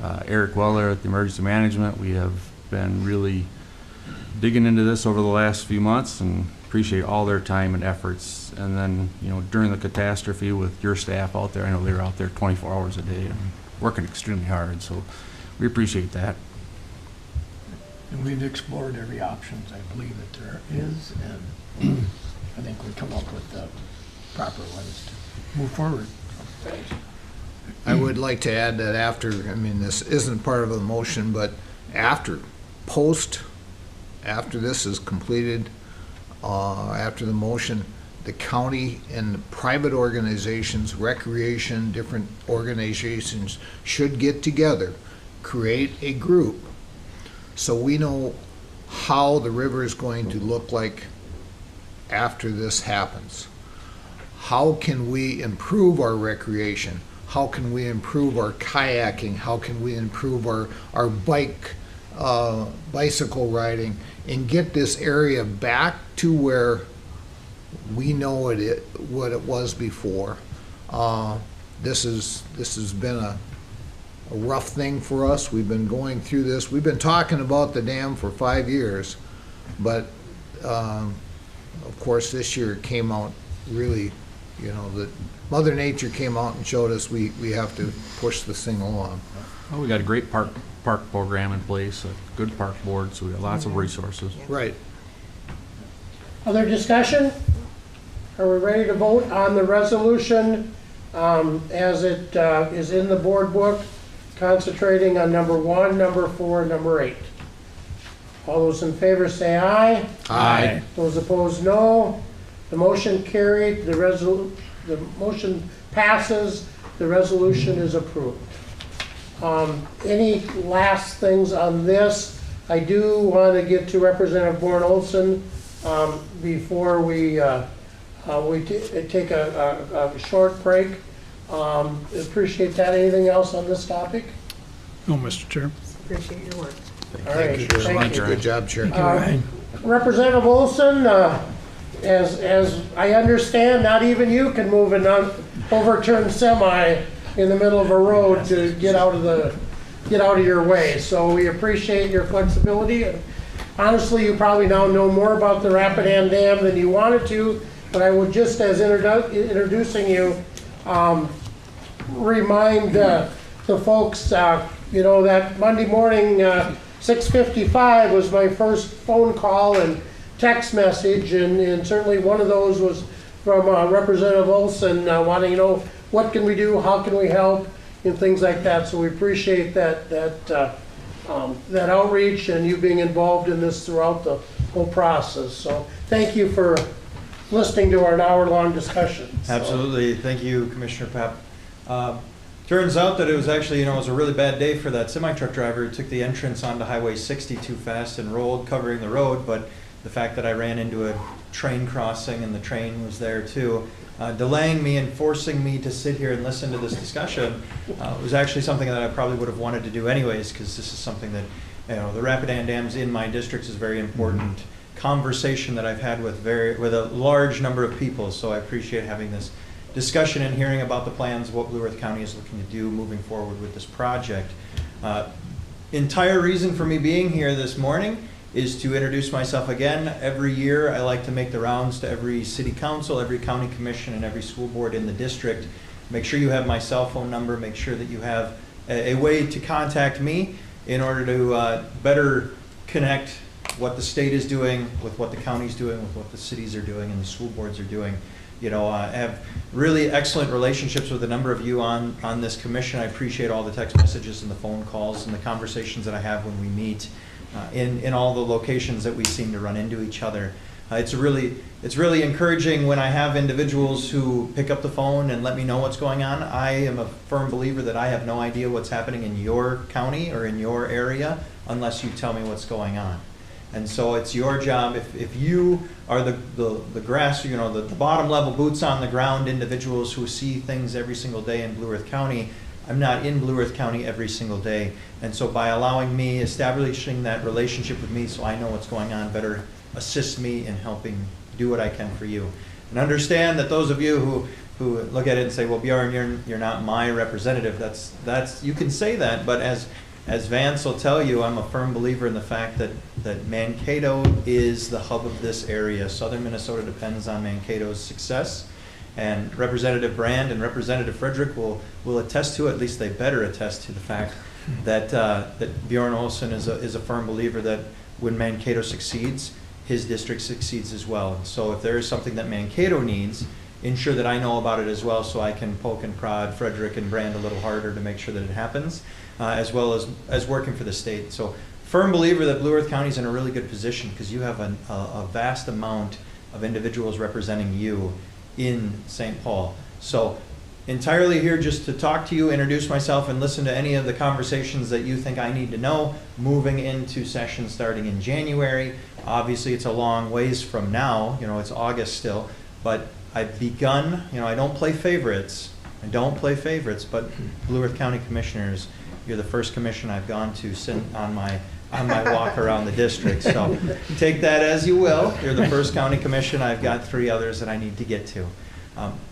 Eric Weller at the emergency management. We have been really digging into this over the last few months, and appreciate all their time and efforts. And then, during the catastrophe with your staff out there, I know they were out there 24 hours a day and working extremely hard, so we appreciate that. And we've explored every option I believe that there is, and I think we come up with the proper ones to move forward. I would like to add that after, this isn't part of the motion, but after this is completed, after the motion, the county and the private organizations, recreation, different organizations should get together, create a group, so we know how the river is going to look like after this happens. How can we improve our recreation? How can we improve our kayaking? How can we improve our bicycle riding, and get this area back to where we know what it was before? This has been a rough thing for us. We've been going through this. We've been talking about the dam for 5 years, but of course this year it came out really, that Mother Nature came out and showed us we have to push this thing along. Well, we got a great park program in place, a good park board, so we got lots of resources. Right. Other discussion? Are we ready to vote on the resolution as it is in the board book, concentrating on number 1, number 4, and number 8? All those in favor say aye. Aye. Those opposed, no. The motion carried. The motion passes. The resolution is approved. Any last things on this? I do want to get to Representative Born Olson before we take a short break. Appreciate that. Anything else on this topic? No, Mr. Chair. Appreciate your work. All right. Thank you very much. Good job, Chair. Thank you, Ryan. Representative Olson, as I understand, not even you can move an overturned semi in the middle of a road to get out of your way. So we appreciate your flexibility. And honestly, you probably now know more about the Rapidan Dam than you wanted to, but I would just, as introducing you, remind the folks, that Monday morning, 6:55 was my first phone call and text message, and certainly one of those was from Representative Olson wanting to know what can we do, how can we help, and things like that. So we appreciate that outreach and you being involved in this throughout the whole process. So thank you for listening to our hour-long discussion. Absolutely. Thank you, Commissioner Papp. Turns out that it was actually, it was a really bad day for that semi-truck driver who took the entrance onto Highway 60 too fast and rolled, covering the road. But the fact that I ran into a train crossing and the train was there too, delaying me and forcing me to sit here and listen to this discussion was actually something that I probably would have wanted to do anyways, because this is something that, the Rapidan Dams in my district is a very important conversation that I've had with a large number of people. So I appreciate having this discussion and hearing about the plans, what Blue Earth County is looking to do moving forward with this project. Entire reason for me being here this morning is to introduce myself again. Every year I like to make the rounds to every city council, every county commission, and every school board in the district. Make sure you have my cell phone number, make sure that you have a way to contact me in order to better connect what the state is doing with what the county's doing, with what the cities are doing and the school boards are doing. I have really excellent relationships with a number of you on this commission. I appreciate all the text messages and the phone calls and the conversations that I have when we meet in all the locations that we seem to run into each other. It's really encouraging when I have individuals who pick up the phone and let me know what's going on. I am a firm believer that I have no idea what's happening in your county or in your area unless you tell me what's going on. And so it's your job, if you are the grass, the bottom level boots on the ground individuals who see things every single day in Blue Earth County. I'm not in Blue Earth County every single day. And so by allowing me, establishing that relationship with me so I know what's going on, better assist me in helping do what I can for you. And understand that those of you who look at it and say, well, Bjorn, you're not my representative, that's you can say that, but as Vance will tell you, I'm a firm believer in the fact that Mankato is the hub of this area. Southern Minnesota depends on Mankato's success. And Representative Brand and Representative Frederick will attest to it, at least they better attest to the fact that Bjorn Olson is a firm believer that when Mankato succeeds, his district succeeds as well. So if there is something that Mankato needs, ensure that I know about it as well so I can poke and prod Frederick and Brand a little harder to make sure that it happens. As well as working for the state. So firm believer that Blue Earth County is in a really good position because you have a vast amount of individuals representing you in St. Paul. So entirely here just to talk to you, introduce myself, and listen to any of the conversations that you think I need to know moving into session starting in January. Obviously it's a long ways from now, it's August still, but I've begun, I don't play favorites, but Blue Earth County Commissioners, you're the first commission I've gone to on my walk around the district. So take that as you will. You're the first county commission. I've got 3 others that I need to get to.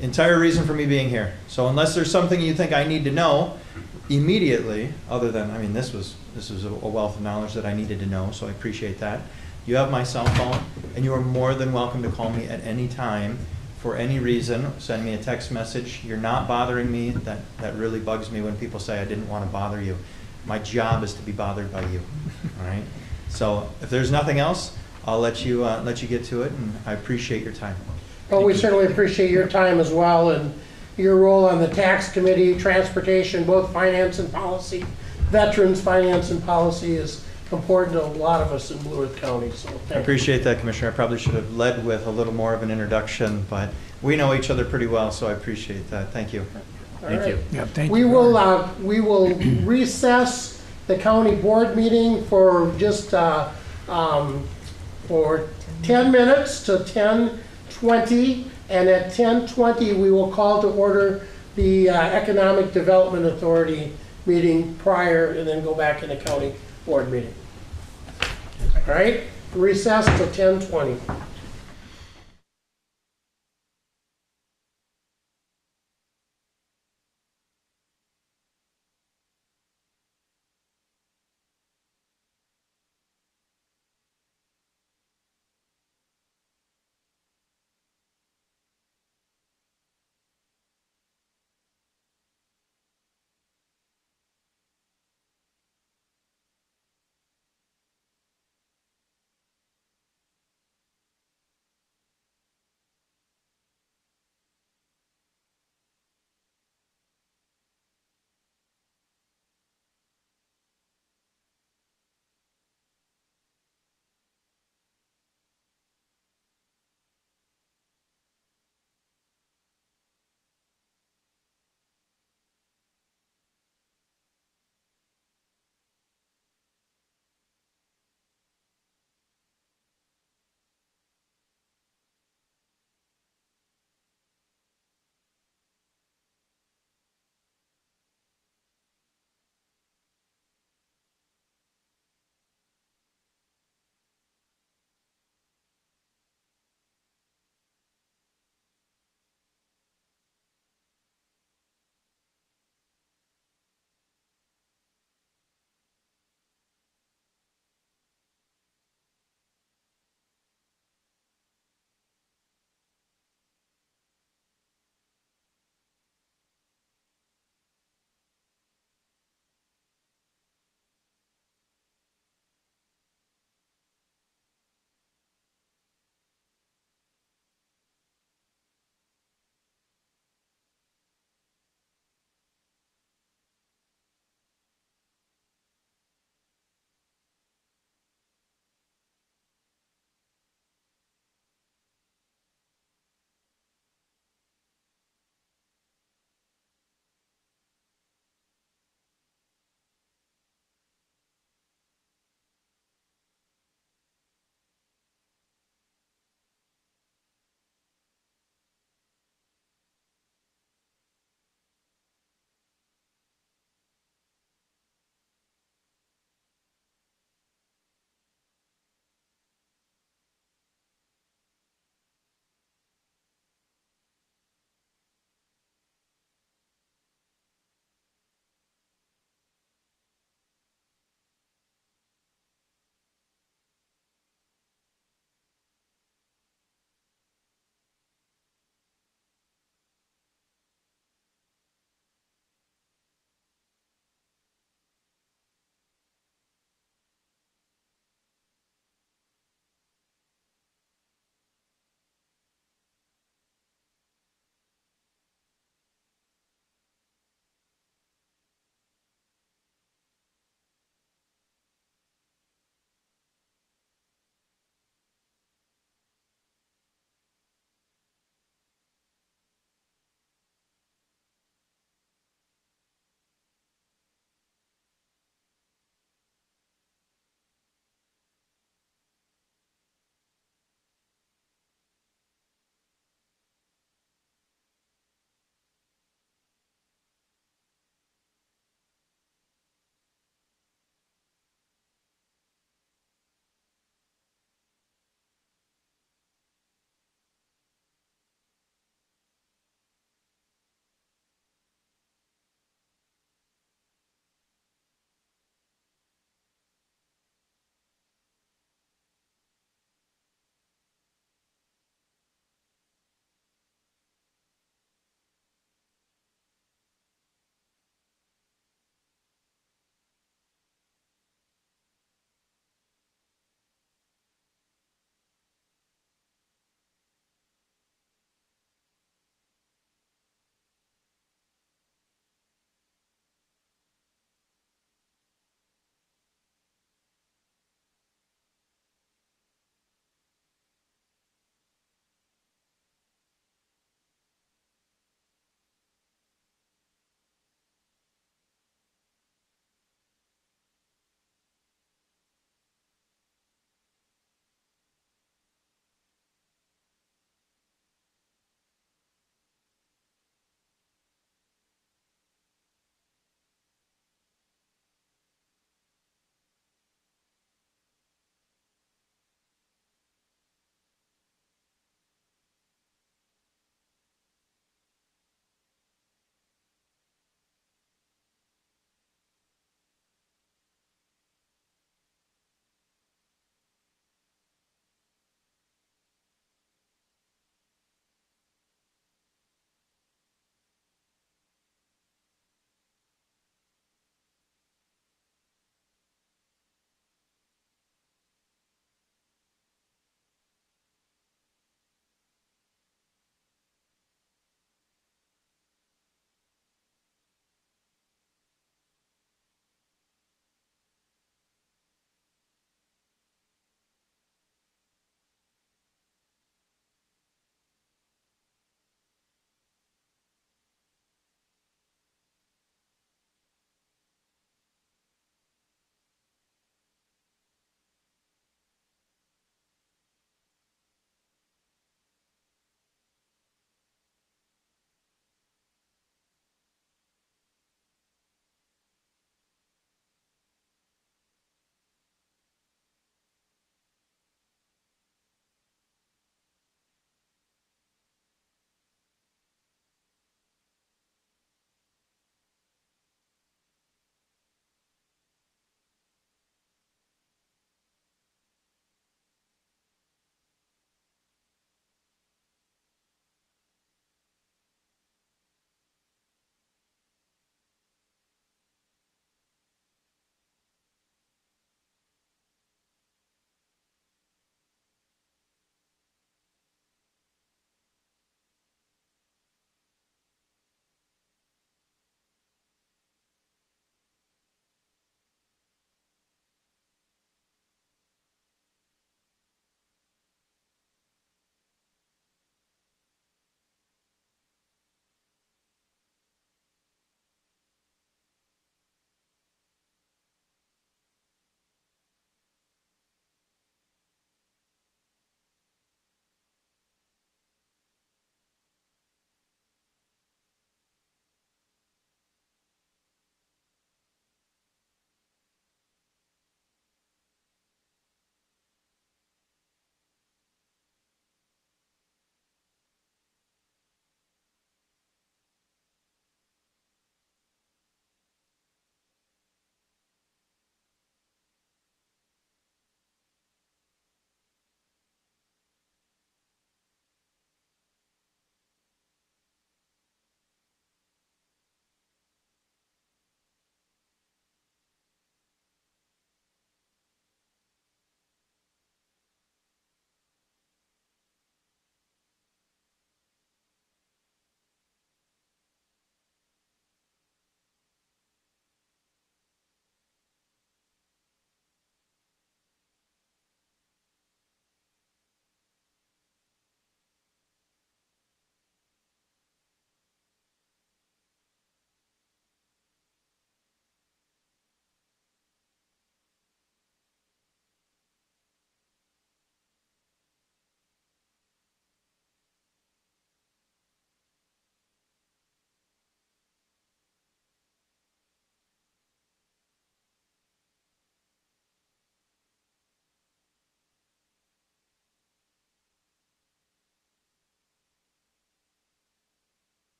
Entire reason for me being here. So unless there's something you think I need to know immediately, other than, this was a wealth of knowledge that I needed to know, so I appreciate that. You have my cell phone, and you are more than welcome to call me at any time. For any reason, send me a text message. You're not bothering me. That really bugs me when people say I didn't want to bother you. My job is to be bothered by you. All right. So if there's nothing else, I'll let you get to it, and I appreciate your time. Well, we certainly appreciate your time as well, and your role on the tax committee, transportation, both finance and policy, veterans finance and policy is important to a lot of us in Blue Earth County. So I appreciate that, Commissioner. I probably should have led with a little more of an introduction, but we know each other pretty well, so I appreciate that. Thank you. Thank you. Yeah, thank We you. we will recess the county board meeting for just for 10 minutes to 10:20, and at 10:20 we will call to order the Economic Development Authority meeting prior, and then go back in the county board meeting. All right? recess till 10:20.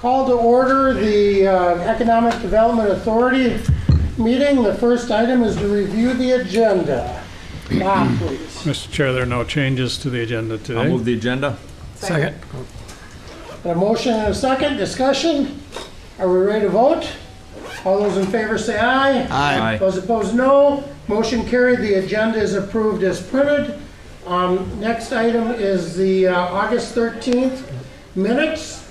Call to order the Economic Development Authority meeting. The first item is to review the agenda. Bob, please. Mr. Chair, there are no changes to the agenda I'll today. move the agenda. Second. A motion and a second, discussion. Are we ready to vote? All those in favor say aye. Aye. Those opposed, no. Motion carried, the agenda is approved as printed. Next item is the August 13th minutes.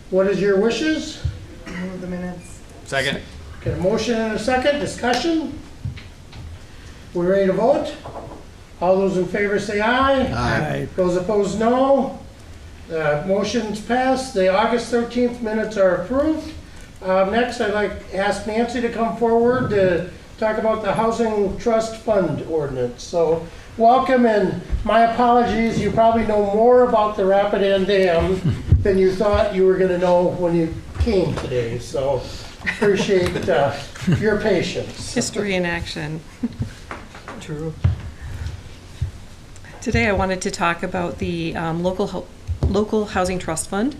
What is your wishes? Move the minutes. Second. Okay, a motion and a second, discussion. We ready to vote? All those in favor say aye. Aye. Those opposed, no. The motion's passed. The August 13th minutes are approved. Next, I'd like to ask Nancy to come forward to talk about the Housing Trust Fund ordinance. So, welcome, and my apologies, you probably know more about the Rapidan Dam than you thought you were gonna know when you came today, so appreciate your patience. History in action. True. Today I wanted to talk about the local housing trust fund.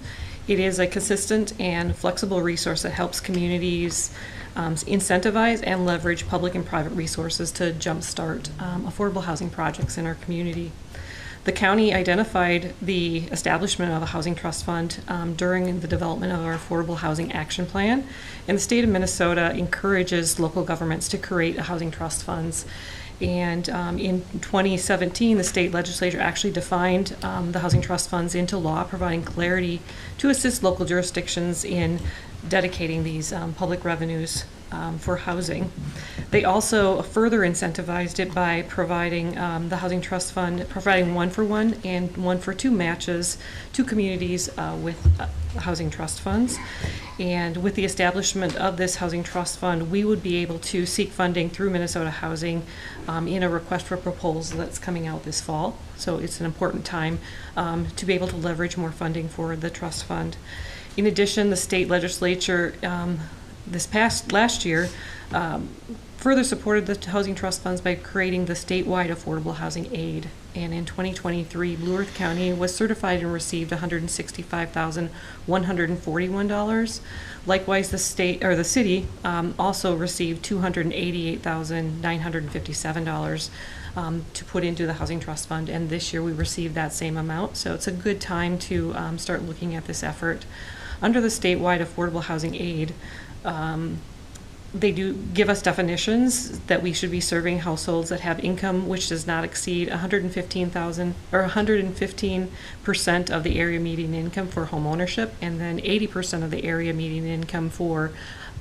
It is a consistent and flexible resource that helps communities incentivize and leverage public and private resources to jumpstart affordable housing projects in our community. The county identified the establishment of a housing trust fund during the development of our Affordable Housing Action Plan, and the state of Minnesota encourages local governments to create a housing trust funds. And in 2017, the state legislature actually defined the housing trust funds into law, providing clarity to assist local jurisdictions in dedicating these public revenues for housing. They also further incentivized it by providing the housing trust fund, providing 1-for-1 and 1-for-2 matches to communities with housing trust funds. And with the establishment of this housing trust fund, we would be able to seek funding through Minnesota Housing in a request for proposal that's coming out this fall. So it's an important time to be able to leverage more funding for the trust fund. In addition, the state legislature last year further supported the housing trust funds by creating the statewide affordable housing aid. And in 2023, Blue Earth County was certified and received $165,141. Likewise, the city also received $288,957 to put into the housing trust fund. And this year we received that same amount. So it's a good time to start looking at this effort. Under the statewide affordable housing aid, they do give us definitions that we should be serving households that have income which does not exceed 115,000 or 115% of the area median income for home ownership, and then 80% of the area median income for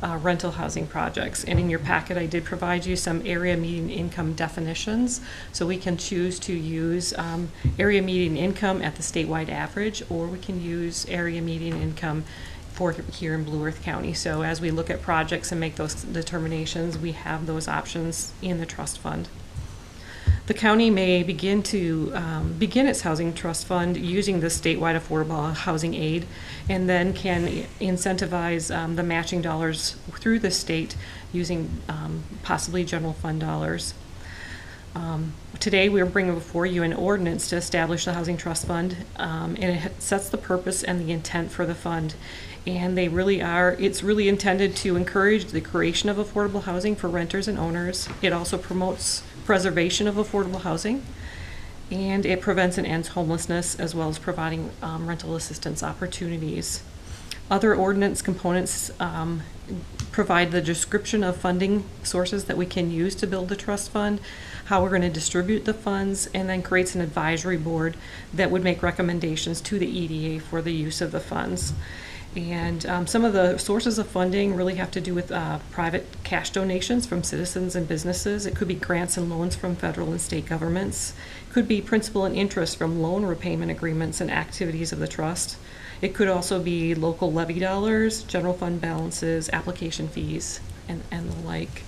rental housing projects. And in your packet, I did provide you some area median income definitions, so we can choose to use area median income at the statewide average, or we can use area median income for here in Blue Earth County. So as we look at projects and make those determinations, we have those options in the trust fund. The county may begin its housing trust fund using the statewide affordable housing aid, and then can incentivize the matching dollars through the state using possibly general fund dollars. Today we're bringing before you an ordinance to establish the housing trust fund, and it sets the purpose and the intent for the fund. And it's really intended to encourage the creation of affordable housing for renters and owners. It also promotes preservation of affordable housing, and it prevents and ends homelessness, as well as providing rental assistance opportunities. Other ordinance components provide the description of funding sources that we can use to build the trust fund, how we're going to distribute the funds, and then creates an advisory board that would make recommendations to the EDA for the use of the funds. And some of the sources of funding really have to do with private cash donations from citizens and businesses. It could be grants and loans from federal and state governments. It could be principal and interest from loan repayment agreements and activities of the trust. It could also be local levy dollars, general fund balances, application fees, and the like.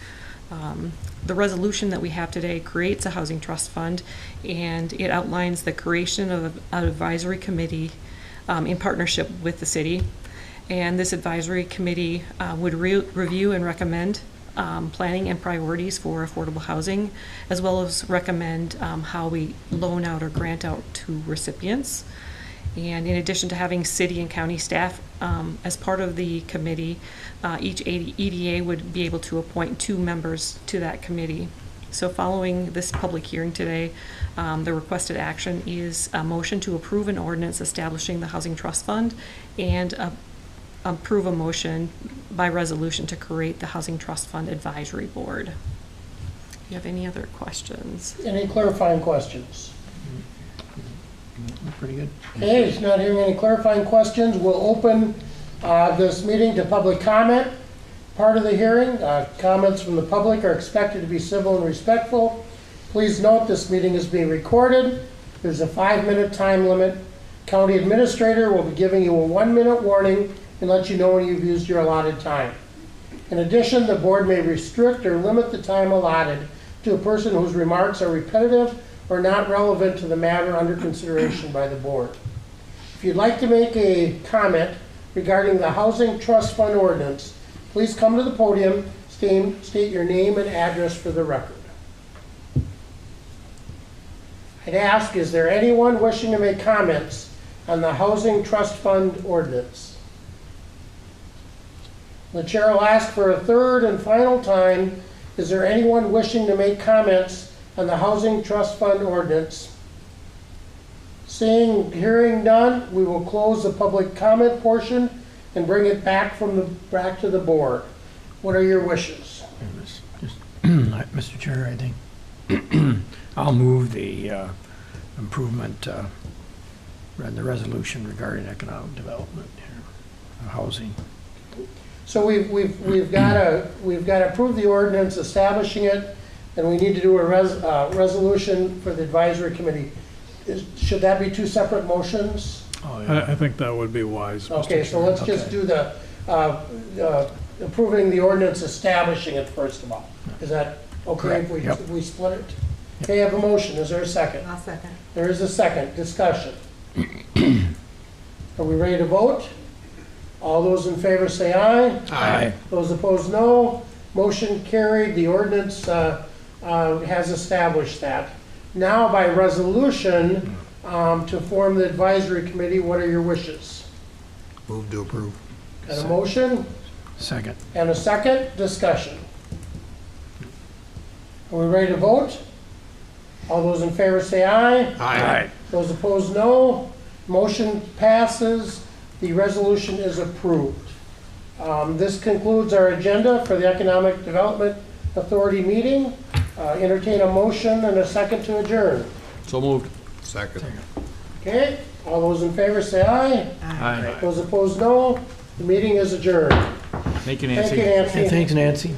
The resolution that we have today creates a housing trust fund, and it outlines the creation of an advisory committee in partnership with the city. And this advisory committee would review and recommend planning and priorities for affordable housing, as well as recommend how we loan out or grant out to recipients. And in addition to having city and county staff as part of the committee, each EDA would be able to appoint 2 members to that committee. So following this public hearing today, the requested action is a motion to approve an ordinance establishing the Housing Trust Fund and approve a motion by resolution to create the Housing Trust Fund Advisory Board. Do you have any other questions? Any clarifying questions? Pretty good. Okay, it's not hearing any clarifying questions. We'll open this meeting to public comment. Part of the hearing, comments from the public are expected to be civil and respectful. Please note this meeting is being recorded. There's a 5-minute time limit. County administrator will be giving you a 1-minute warning and let you know when you've used your allotted time. In addition, the board may restrict or limit the time allotted to a person whose remarks are repetitive or not relevant to the matter under consideration by the board. If you'd like to make a comment regarding the Housing Trust Fund ordinance, please come to the podium, state your name and address for the record. I'd ask, is there anyone wishing to make comments on the Housing Trust Fund ordinance? The chair will ask for a third and final time, is there anyone wishing to make comments on the Housing Trust Fund ordinance? Hearing none, we will close the public comment portion and bring it back to the board. What are your wishes? Mr. Chair, I think I'll move the improvement, the resolution regarding economic development here, housing. So we've got to approve the ordinance establishing it, and we need to do a resolution for the advisory committee. Should that be 2 separate motions? Oh, yeah. I think that would be wise, Mr. Okay, so Chair. let's just do the approving the ordinance establishing it first of all. Is that okay if we, Yep. we split it? Okay, I have a motion. Is there a second? I'll second. There is a second. Discussion. Are we ready to vote? All those in favor say aye. Aye. Those opposed, no. Motion carried. The ordinance has established that. Now, by resolution, to form the advisory committee, what are your wishes? Move to approve. Got a motion Second. and a second. Discussion. Are we ready to vote? All those in favor say aye. Aye. Those opposed, no. Motion passes. The resolution is approved. This concludes our agenda for the Economic Development Authority meeting. Entertain a motion and a second to adjourn. So moved. Second. Okay, all those in favor say aye. Aye. Those opposed, no. The meeting is adjourned. Thank you, Thank you, Hey, Nancy. thanks, Nancy.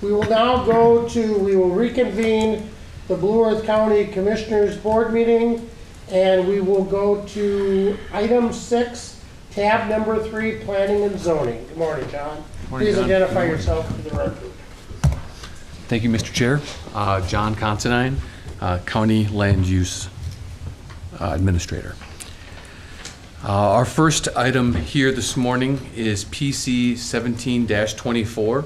We will now we will reconvene the Blue Earth County Commissioners Board meeting, and we will go to item 6, tab number 3, planning and zoning. Good morning, John. Morning, Please John. identify yourself for the record. Thank you, Mr. Chair. John Considine, County Land Use Administrator. Our first item here this morning is PC 17-24.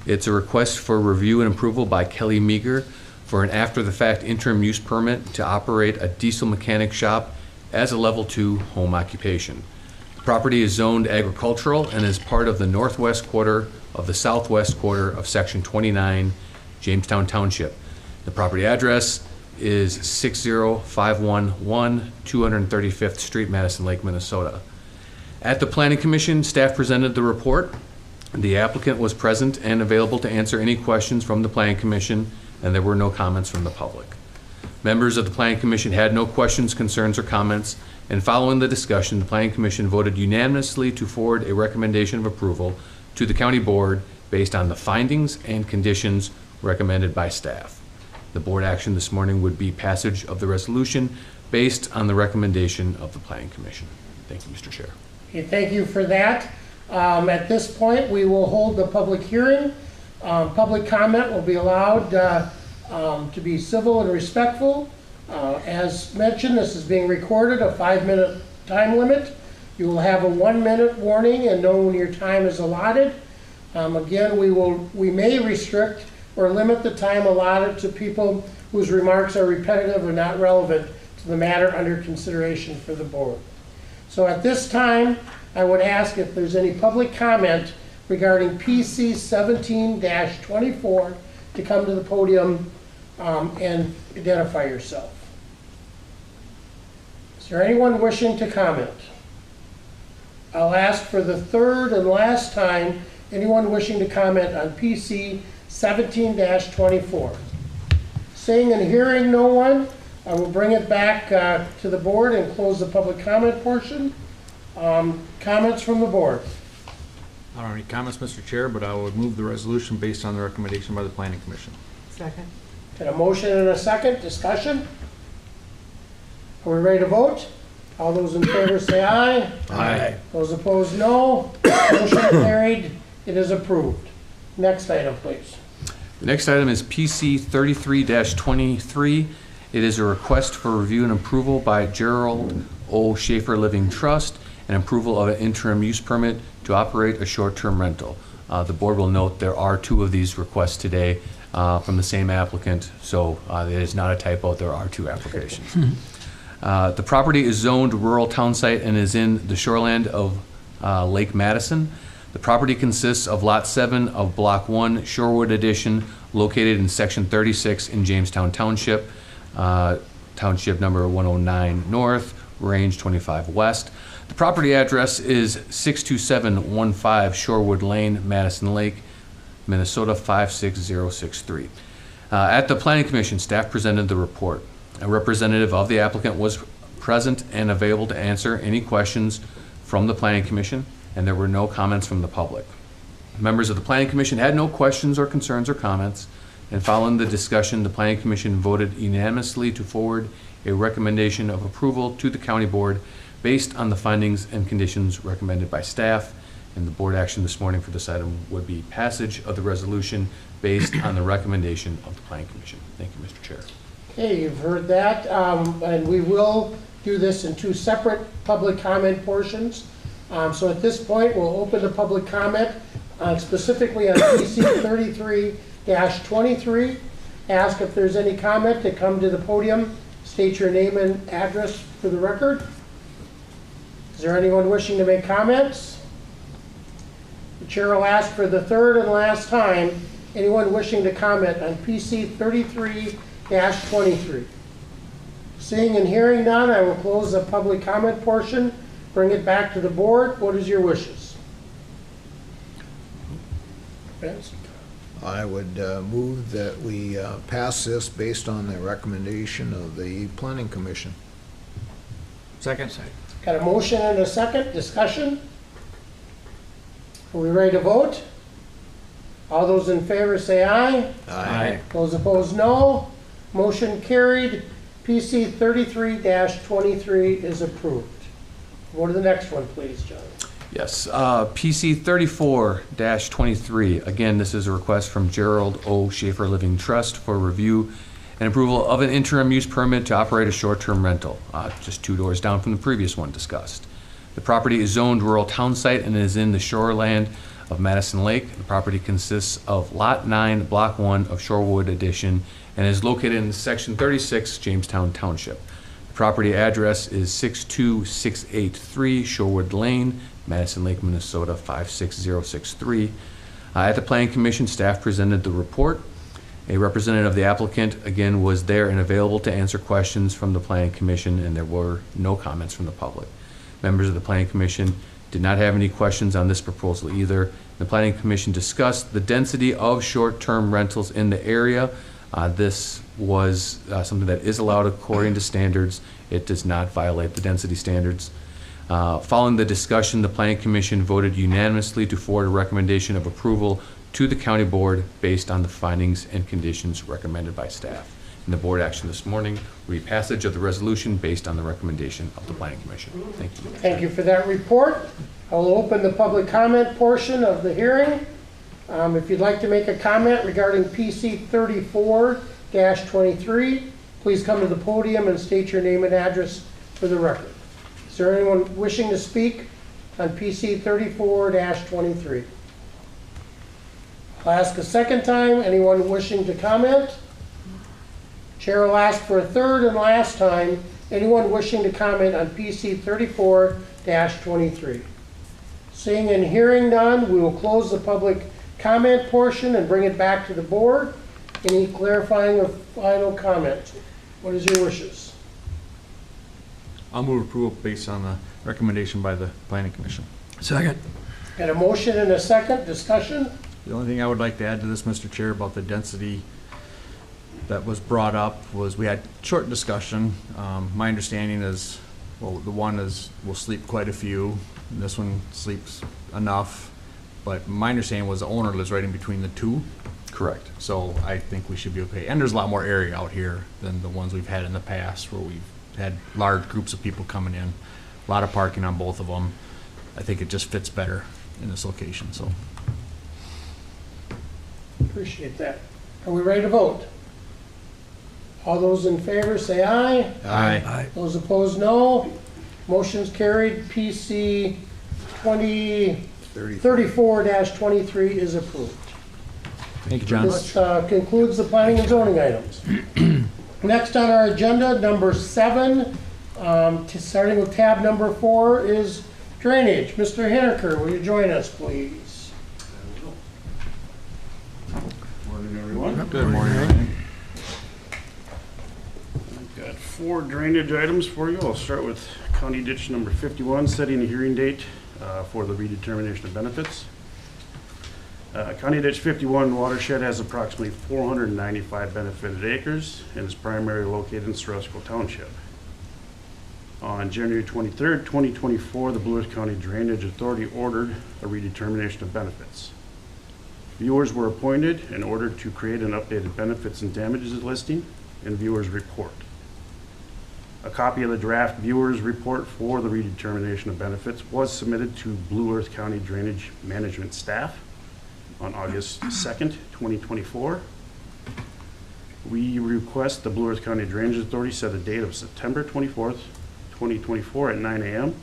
It's a request for review and approval by Kelly Meager for an after-the-fact interim use permit to operate a diesel mechanic shop as a Level 2 home occupation. The property is zoned agricultural and is part of the northwest quarter of the southwest quarter of Section 29, Jamestown Township. The property address is 60511 235th Street, Madison Lake, Minnesota. At the Planning Commission, staff presented the report. The applicant was present and available to answer any questions from the Planning Commission, and there were no comments from the public. Members of the Planning Commission had no questions, concerns, or comments, and following the discussion, the Planning Commission voted unanimously to forward a recommendation of approval to the County Board based on the findings and conditions recommended by staff. The board action this morning would be passage of the resolution based on the recommendation of the Planning Commission. Thank you, Mr. Chair. Okay, thank you for that. At this point, we will hold the public hearing. Public comment will be allowed to be civil and respectful. As mentioned, this is being recorded, a 5-minute time limit. You will have a 1-minute warning and know when your time is allotted. Again, we may restrict or limit the time allotted to people whose remarks are repetitive or not relevant to the matter under consideration for the board. So at this time, I would ask if there's any public comment regarding PC 17-24 to come to the podium and identify yourself. Is there anyone wishing to comment? I'll ask for the third and last time, anyone wishing to comment on PC 17-24. Seeing and hearing no one, I will bring it back to the board and close the public comment portion. Comments from the board? I don't have any comments, Mr. Chair, but I would move the resolution based on the recommendation by the Planning Commission. Second. Got a motion and a second, discussion? Are we ready to vote? All those in favor say aye. Aye. Those opposed, no. Motion carried, it is approved. Next item, please. The next item is PC 33-23. It is a request for review and approval by Gerald O. Schaefer Living Trust and approval of an interim use permit to operate a short-term rental. The board will note there are two of these requests today from the same applicant, so it is not a typo, there are two applications. The property is zoned rural town site and is in the shoreland of Lake Madison. The property consists of Lot 7 of Block 1, Shorewood Edition, located in Section 36 in Jamestown Township, Township number 109 North, Range 25 West. The property address is 62715 Shorewood Lane, Madison Lake, Minnesota 56063. At the Planning Commission, staff presented the report. A representative of the applicant was present and available to answer any questions from the Planning Commission, and there were no comments from the public. Members of the Planning Commission had no questions or concerns or comments, and following the discussion, the Planning Commission voted unanimously to forward a recommendation of approval to the County Board based on the findings and conditions recommended by staff. And the board action this morning for this item would be passage of the resolution based on the recommendation of the Planning Commission. Thank you, Mr. Chair. Okay, you've heard that, and we will do this in two separate public comment portions. So at this point, we'll open the public comment specifically on PC 33-23. Ask if there's any comment to come to the podium. State your name and address for the record. Is there anyone wishing to make comments? The chair will ask for the third and last time, anyone wishing to comment on PC 33-23. Seeing and hearing none, I will close the public comment portion, bring it back to the board. What is your wishes? Vince? I would move that we pass this based on the recommendation of the Planning Commission. Second. Got a motion and a second, discussion? Are we ready to vote? All those in favor say aye. Aye. Those opposed, no. Motion carried. PC 33-23 is approved. Go to the next one, please, John. Yes, PC 34-23. Again, this is a request from Gerald O. Schaefer Living Trust for review and approval of an interim use permit to operate a short-term rental, just 2 doors down from the previous one discussed. The property is zoned rural town site and is in the shoreland of Madison Lake. The property consists of Lot 9, Block 1 of Shorewood Edition and is located in Section 36, Jamestown Township. The property address is 62683 Shorewood Lane, Madison Lake, Minnesota 56063. At the Planning Commission, staff presented the report. A representative of the applicant, again, was there and available to answer questions from the Planning Commission, and there were no comments from the public. Members of the Planning Commission did not have any questions on this proposal either. The Planning Commission discussed the density of short-term rentals in the area. This was something that is allowed according to standards. It does not violate the density standards. Following the discussion, the Planning Commission voted unanimously to forward a recommendation of approval to the County Board based on the findings and conditions recommended by staff. And the board action this morning will be passage of the resolution based on the recommendation of the Planning Commission. Thank you. Thank you for that report. I will open the public comment portion of the hearing. If you'd like to make a comment regarding PC 34-23, please come to the podium and state your name and address for the record. Is there anyone wishing to speak on PC 34-23? I'll ask a second time. Anyone wishing to comment? Chair will ask for a third and last time. Anyone wishing to comment on PC 34-23? Seeing and hearing none, we will close the public comment portion and bring it back to the board. Any clarifying or final comments? What is your wishes? I'll move approval based on the recommendation by the planning commission. Second. Got a motion and a second, discussion? The only thing I would like to add to this, Mr. Chair, about the density that was brought up was we had short discussion. My understanding is, well, the one is, will sleep quite a few, and this one sleeps enough. But my understanding was the owner lives right in between the two. Correct. So I think we should be okay. And there's a lot more area out here than the ones we've had in the past where we've had large groups of people coming in. A lot of parking on both of them. I think it just fits better in this location, so. Appreciate that. Are we ready to vote? All those in favor say aye. Aye. Those opposed, no. Motion's carried. PC 34-23 is approved. Thank you, John. This concludes the planning and zoning items. Next on our agenda, number 7, starting with tab number 4, is drainage. Mr. Henniker, will you join us, please? Morning, everyone. Good morning, Ryan. I've got 4 drainage items for you. I'll start with County Ditch number 51, setting a hearing date for the redetermination of benefits. County Ditch 51 watershed has approximately 495 benefited acres and is primarily located in Ceresco Township. On January 23rd, 2024, the Blue Earth County Drainage Authority ordered a redetermination of benefits. Viewers were appointed in order to create an updated benefits and damages listing and viewers report. A copy of the draft viewers report for the redetermination of benefits was submitted to Blue Earth County Drainage Management staff on August 2nd, 2024. We request the Blue Earth County Drainage Authority set a date of September 24th, 2024 at 9 a.m.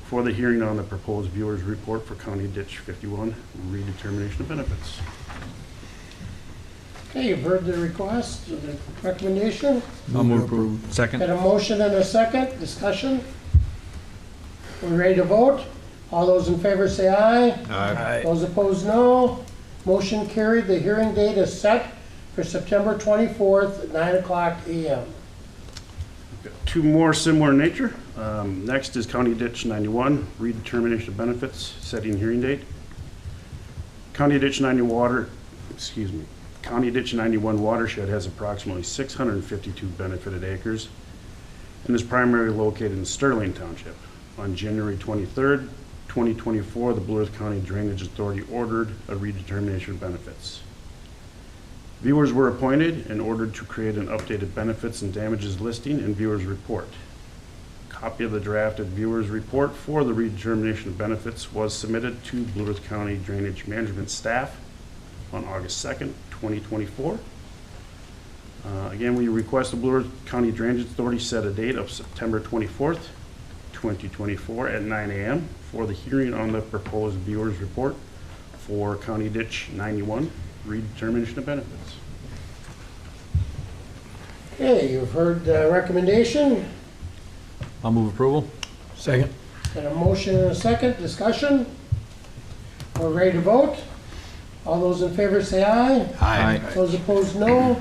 for the hearing on the proposed viewers report for County Ditch 51 redetermination of benefits. Okay, you've heard the request, the recommendation. I'll move approval. Got Second. a motion and a second, discussion. We ready to vote? All those in favor say aye. Aye. Those opposed, no. Motion carried. The hearing date is set for September 24th at 9:00 a.m. Got 2 more similar in nature. Next is County Ditch 91, redetermination of benefits, setting hearing date. County Ditch 91 watershed has approximately 652 benefited acres and is primarily located in Sterling Township. On January 23rd, 2024, the Blue Earth County Drainage Authority ordered a redetermination of benefits. Viewers were appointed in order to create an updated benefits and damages listing and viewers report. Copy of the drafted viewers report for the redetermination of benefits was submitted to Blue Earth County Drainage Management staff on August 2nd, 2024. Again, we request the Blue Earth County Drainage Authority set a date of September 24th, 2024 at 9 a.m. for the hearing on the proposed viewers report for County Ditch 91 redetermination of benefits. Okay, you've heard the recommendation. I'll move approval. Second. Got a motion and a second, discussion. We're ready to vote. All those in favor say aye. Aye. Those opposed, no.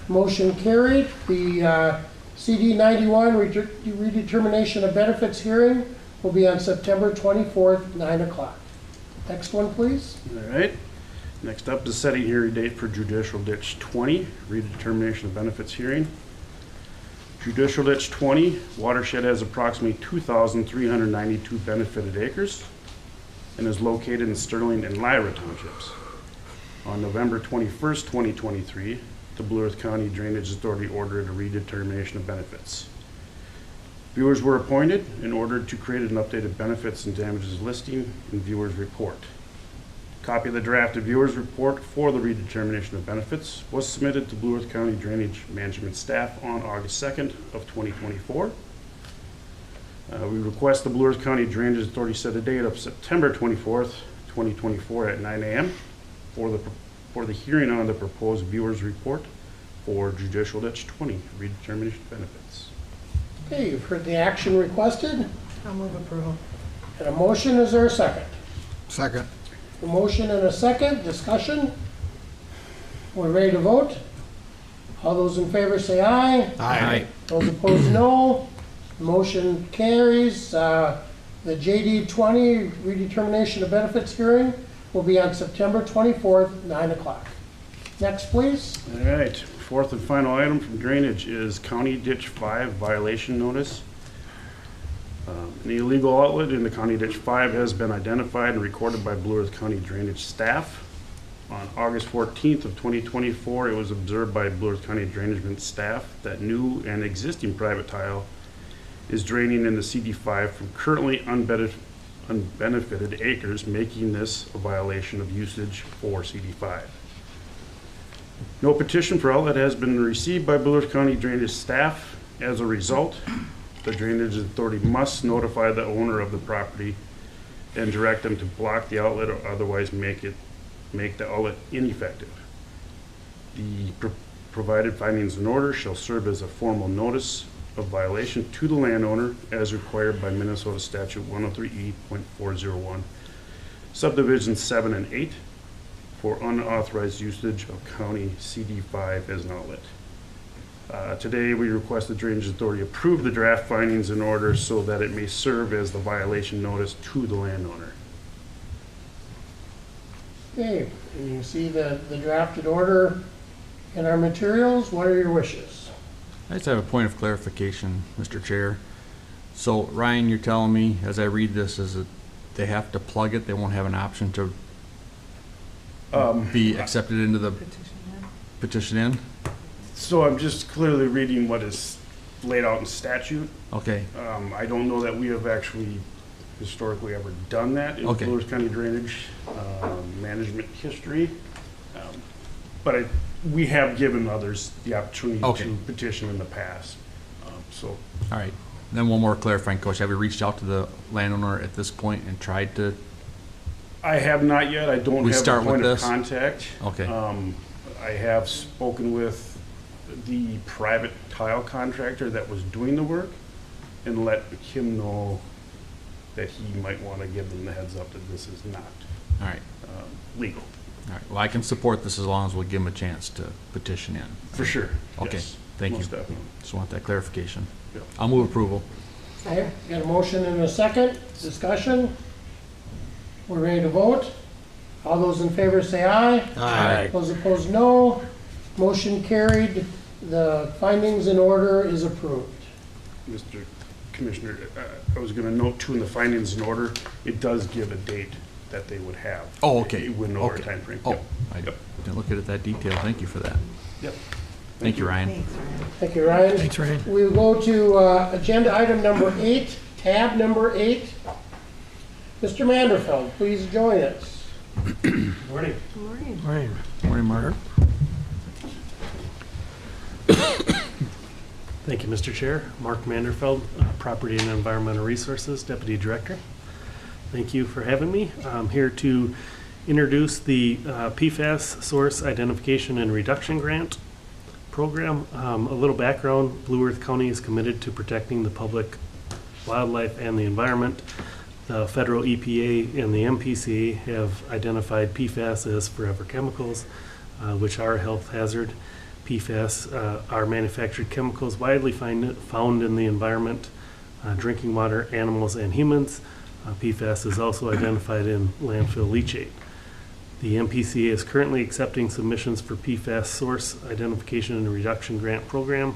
Motion carried. The CD 91 redetermination of benefits hearing will be on September 24th, 9:00. Next one, please. All right. Next up is setting hearing date for Judicial Ditch 20, redetermination of benefits hearing. Judicial Ditch 20 watershed has approximately 2,392 benefited acres and is located in Sterling and Lyra townships. On November 21st, 2023, the Blue Earth County Drainage Authority ordered a redetermination of benefits. Viewers were appointed in order to create an updated benefits and damages listing and viewers report. Copy of the drafted viewers report for the redetermination of benefits was submitted to Blue Earth County Drainage Management staff on August 2nd of 2024. We request the Blue Earth County Drainage Authority set a date of September 24th, 2024 at 9 a.m. for the hearing on the proposed viewers report for Judicial Ditch 20 redetermination of benefits. Okay, you've heard the action requested. I'll move approval. And a motion, is there a second? Second. A motion and a second, discussion. We're ready to vote. All those in favor say aye. Aye. Those opposed, no. Motion carries. The JD 20 redetermination of benefits hearing will be on September 24th, 9 o'clock. Next, please. All right, fourth and final item from drainage is County Ditch 5 violation notice. An illegal outlet in the County Ditch 5 has been identified and recorded by Blue Earth County drainage staff. On August 14th of 2024, it was observed by Blue Earth County drainage staff that new and existing private tile is draining in the CD5 from currently unbenefited acres, making this a violation of usage for CD5. No petition for outlet has been received by Blue Earth County drainage staff. As a result, the drainage authority must notify the owner of the property and direct them to block the outlet or otherwise make the outlet ineffective. The provided findings and orders shall serve as a formal notice of violation to the landowner as required by Minnesota Statute 103E.401, subdivisions 7 and 8, for unauthorized usage of county CD5 as an outlet. Today, we request the Drainage Authority approve the draft findings in order so that it may serve as the violation notice to the landowner. Okay, and you see the drafted order in our materials. What are your wishes? I just have a point of clarification, Mr. Chair. So Ryan, you're telling me, as I read this, is that they have to plug it, they won't have an option to be accepted into the petition in? So I'm just clearly reading what is laid out in statute. Okay, I don't know that we have actually historically ever done that in Okay. Blue Earth County drainage management history. But we have given others the opportunity Okay. to petition in the past. So all right. Then one more clarifying question. Have we reached out to the landowner at this point and tried to? I have not yet. I don't We have a start with point of this? contact. Okay, I have spoken with the private tile contractor that was doing the work and let him know that he might want to give them the heads up that this is not all right, legal. all right. Well, I can support this as long as we give them a chance to petition in. For sure. Okay, Yes, thank you. most definitely. Just want that clarification. Yep. I'll move approval. Okay, got a motion and a second, discussion. We're ready to vote. All those in favor say aye. Aye. Those opposed, no. Motion carried. The findings in order is approved. Mr. Commissioner, I was going to note too in the findings in order, it does give a date that they would have. Oh, okay. Within over a Okay. timeframe. Oh, Yep. I Yep. didn't look at it that detail. Thank you for that. Yep. Thank you, Ryan. Thanks, Ryan. Thank you, Ryan. Thanks, Ryan. We will go to agenda item number 8, tab number 8. Mr. Manderfeld, please join us. Morning. Morning. Ryan. Morning, Mark. Thank you, Mr. Chair. Mark Manderfeld, Property and Environmental Resources Deputy Director. Thank you for having me. I'm here to introduce the PFAS Source Identification and Reduction Grant Program. A little background, Blue Earth County is committed to protecting the public, wildlife, and the environment. The federal EPA and the MPCA have identified PFAS as forever chemicals, which are a health hazard. PFAS are manufactured chemicals widely found in the environment, drinking water, animals, and humans. PFAS is also identified in landfill leachate. The MPCA is currently accepting submissions for PFAS source identification and reduction grant program.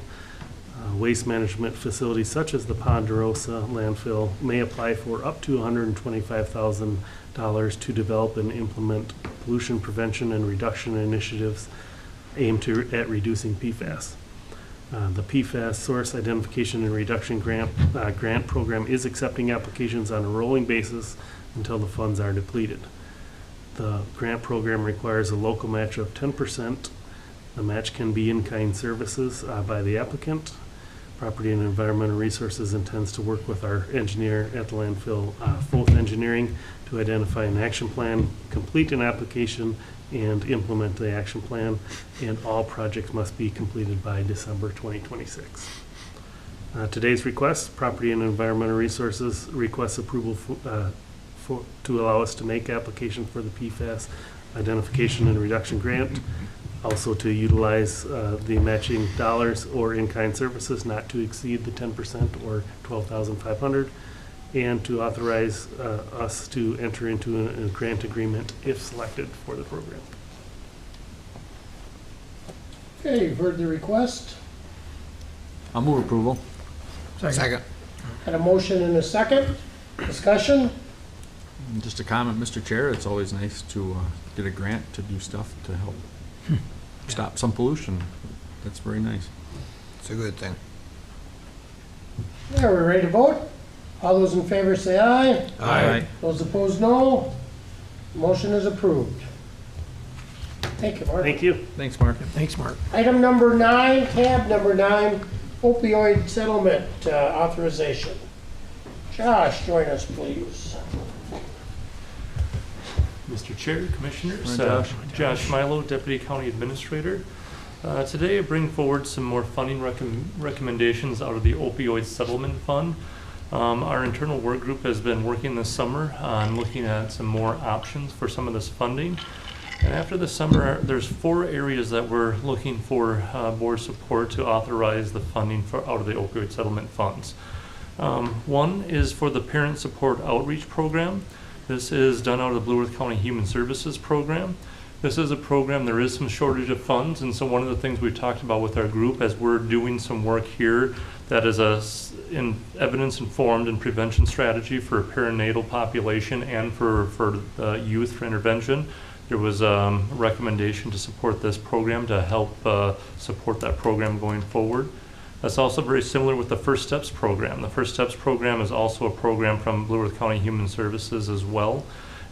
Waste management facilities such as the Ponderosa landfill may apply for up to $125,000 to develop and implement pollution prevention and reduction initiatives aimed at reducing PFAS. The PFAS Source Identification and Reduction Grant Program is accepting applications on a rolling basis until the funds are depleted. The grant program requires a local match of 10%. The match can be in-kind services by the applicant. Property and Environmental Resources intends to work with our engineer at the landfill, Foth Engineering, to identify an action plan, complete an application, and implement the action plan, and all projects must be completed by December 2026. Today's request, Property and Environmental Resources requests approval to allow us to make application for the PFAS Identification and Reduction Grant. Also to utilize the matching dollars or in-kind services not to exceed the 10% or $12,500, and to authorize us to enter into a grant agreement if selected for the program. Okay, you've heard the request. I'll move approval. Second. Had a motion and a second. Discussion? And just a comment, Mr. Chair, it's always nice to get a grant to do stuff to help stop some pollution. That's very nice. It's a good thing. Yeah, we're ready to vote. All those in favor say aye. Aye. Those opposed, no. Motion is approved. Thank you, Mark. Thank you. Thanks, Mark. Thanks, Mark. Item number 9, tab number 9, opioid settlement authorization. Josh, join us, please. Mr. Chair, Commissioners, Morning, Josh Milo, Deputy County Administrator. Today I bring forward some more funding recommendations out of the opioid settlement fund. Our internal work group has been working this summer on looking at some more options for some of this funding. And after the summer, there's 4 areas that we're looking for board support to authorize the funding for out of the opioid settlement funds. One is for the Parent Support Outreach Program. This is done out of the Blue Earth County Human Services Program. This is a program, there is some shortage of funds, and so one of the things we've talked about with our group as we're doing some work here that is a evidence-informed and prevention strategy for a perinatal population and for the youth for intervention. There was a recommendation to support this program to help support that program going forward. That's also very similar with the First Steps program. The First Steps program is also a program from Blue Earth County Human Services as well.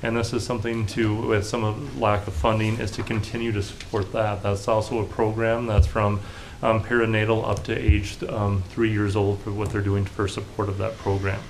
And this is something to, with some of lack of funding, is to continue to support that. That's also a program that's from perinatal up to age 3 years old for what they're doing for support of that program.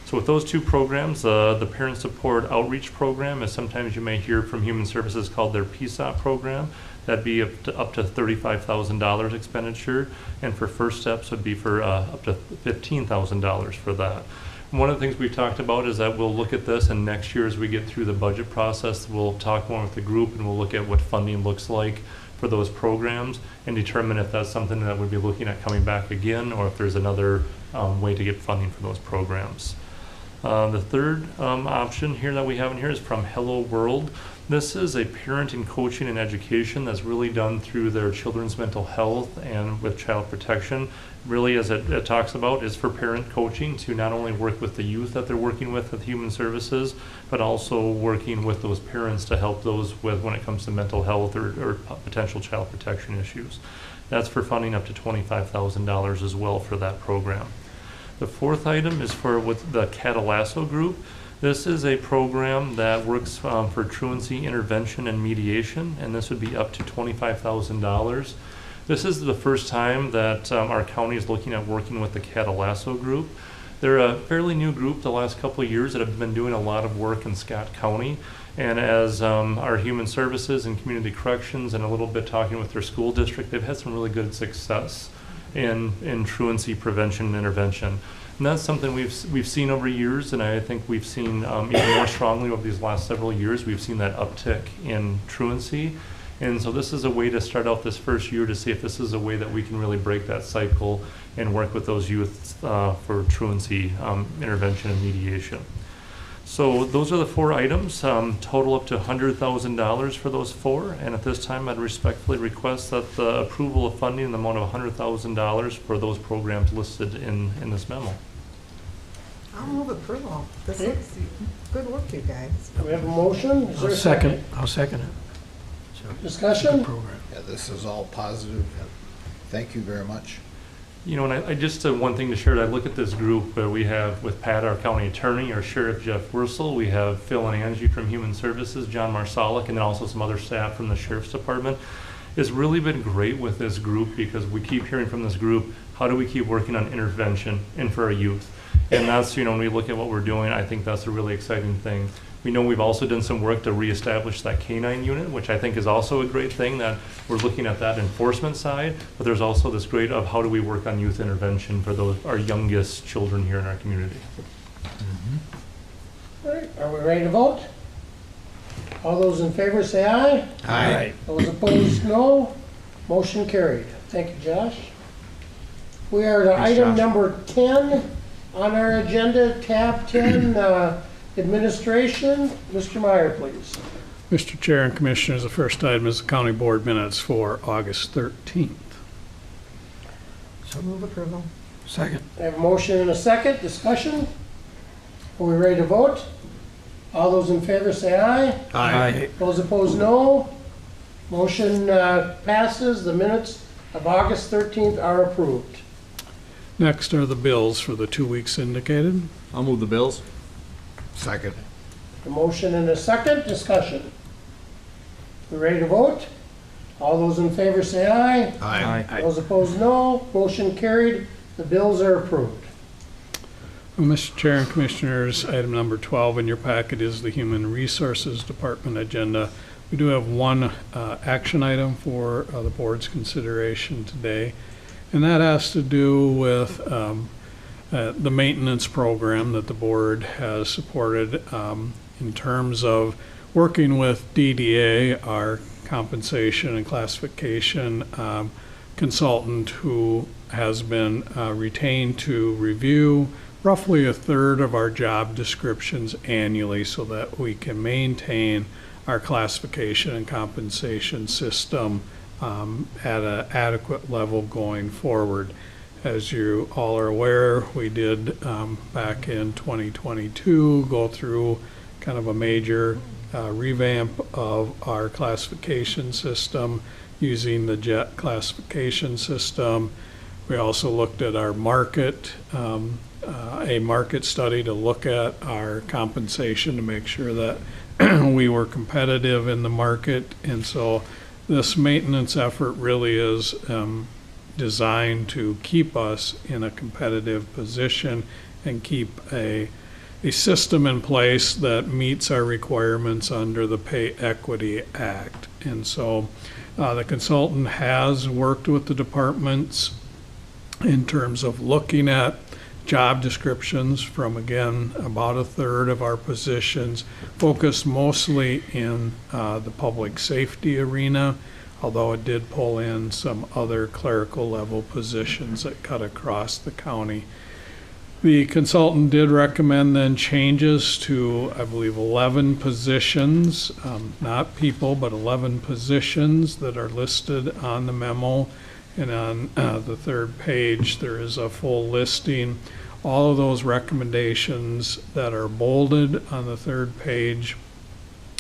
So with those 2 programs, the Parent Support Outreach Program is sometimes you may hear from Human Services called their PSOP program. That'd be up to $35,000 expenditure, and for First Steps would be for up to $15,000 for that. One of the things we talked about is that we'll look at this, and next year as we get through the budget process, we'll talk more with the group and we'll look at what funding looks like for those programs and determine if that's something that we'd be looking at coming back again, or if there's another way to get funding for those programs. The third option here that we have in here is from Hello World. This is a parenting, coaching, and education that's really done through their children's mental health and with child protection. Really, as it talks about, is for parent coaching to not only work with the youth that they're working with Human Services, but also working with those parents to help those with when it comes to mental health or potential child protection issues. That's for funding up to $25,000 as well for that program. The fourth item is with the Catalasso Group. This is a program that works for truancy intervention and mediation, and this would be up to $25,000. This is the first time that our county is looking at working with the Catalasso Group. They're a fairly new group the last couple of years that have been doing a lot of work in Scott County. And as our Human Services and Community Corrections and a little bit talking with their school district, they've had some really good success in truancy prevention and intervention. And that's something we've seen over years, and I think we've seen even more strongly over these last several years, we've seen that uptick in truancy. And so this is a way to start out this first year to see if this is a way that we can really break that cycle and work with those youth for truancy intervention and mediation. So those are the 4 items, total up to $100,000 for those 4. And at this time, I'd respectfully request that the approval of funding in the amount of $100,000 for those programs listed in this memo. I'll move approval. This is good work, you guys. Do we have a motion? Is there a I'll second it. So, Discussion? good program. Yeah, this is all positive. Thank you very much. You know, and I just, one thing to share, I look at this group where we have with Pat, our county attorney, our sheriff, Jeff Wursel, we have Phil and Angie from Human Services, John Marsalic, and then also some other staff from the sheriff's department. It's really been great with this group because we keep hearing from this group, how do we keep working on intervention and for our youth? And that's, when we look at what we're doing, I think that's a really exciting thing. We know we've also done some work to reestablish that K-9 unit, which I think is also a great thing, that we're looking at that enforcement side, but there's also this great of how do we work on youth intervention for our youngest children here in our community. All right, are we ready to vote? All those in favor say aye. Aye. Those opposed, no. Motion carried. Thank you, Josh. We are to Thanks, item Josh. number 10 on our agenda, tab 10, administration. Mr. Meyer, please. Mr. Chair and Commissioners, the first item is the county board minutes for August 13th. So move approval. Second. I have a motion and a second. Discussion? Are we ready to vote? All those in favor say aye. Aye. Those opposed, no. Motion passes. The minutes of August 13th are approved. Next are the bills for the 2 weeks indicated. I'll move the bills. Second. A motion and a second. Discussion. We ready to vote? All those in favor say aye. Aye. Those opposed, no. Motion carried. The bills are approved. Well, Mr. Chair and Commissioners, item number 12 in your packet is the Human Resources Department agenda. We do have one action item for the board's consideration today, and that has to do with the maintenance program that the board has supported in terms of working with DDA, our compensation and classification consultant, who has been retained to review roughly a third of our job descriptions annually so that we can maintain our classification and compensation system at an adequate level going forward. As you all are aware, we did back in 2022 go through kind of a major revamp of our classification system using the JET classification system. We also looked at our market, a market study to look at our compensation to make sure that we were competitive in the market. And so this maintenance effort really is designed to keep us in a competitive position and keep a system in place that meets our requirements under the Pay Equity Act. And so the consultant has worked with the departments in terms of looking at job descriptions from, again, about a third of our positions, focused mostly in the public safety arena, although it did pull in some other clerical level positions that cut across the county. The consultant did recommend then changes to, I believe, 11 positions, not people, but 11 positions that are listed on the memo. And on the third page, there is a full listing. All of those recommendations that are bolded on the third page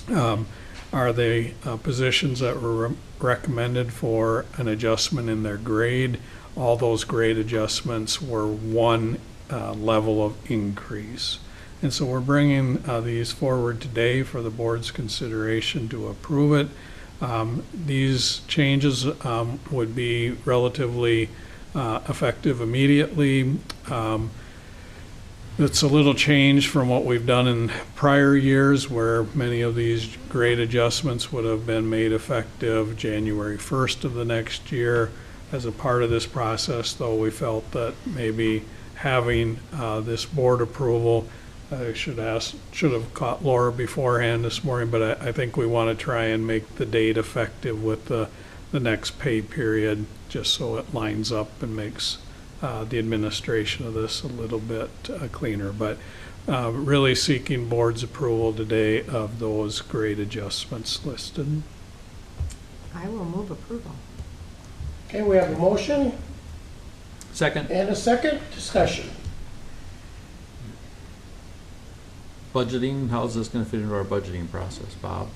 are the positions that were recommended for an adjustment in their grade. All those grade adjustments were one level of increase. And so we're bringing these forward today for the board's consideration to approve it. These changes would be relatively effective immediately. It's a little change from what we've done in prior years, where many of these grade adjustments would have been made effective January 1st of the next year. As a part of this process, though, we felt that maybe having this board approval, I should have caught Laura beforehand this morning, but I think we want to try and make the date effective with the next pay period, just so it lines up and makes the administration of this a little bit cleaner. But really seeking board's approval today of those grade adjustments listed. I will move approval. Okay, we have a motion Second. and a second. Discussion. Budgeting, how's this gonna fit into our budgeting process, Bob?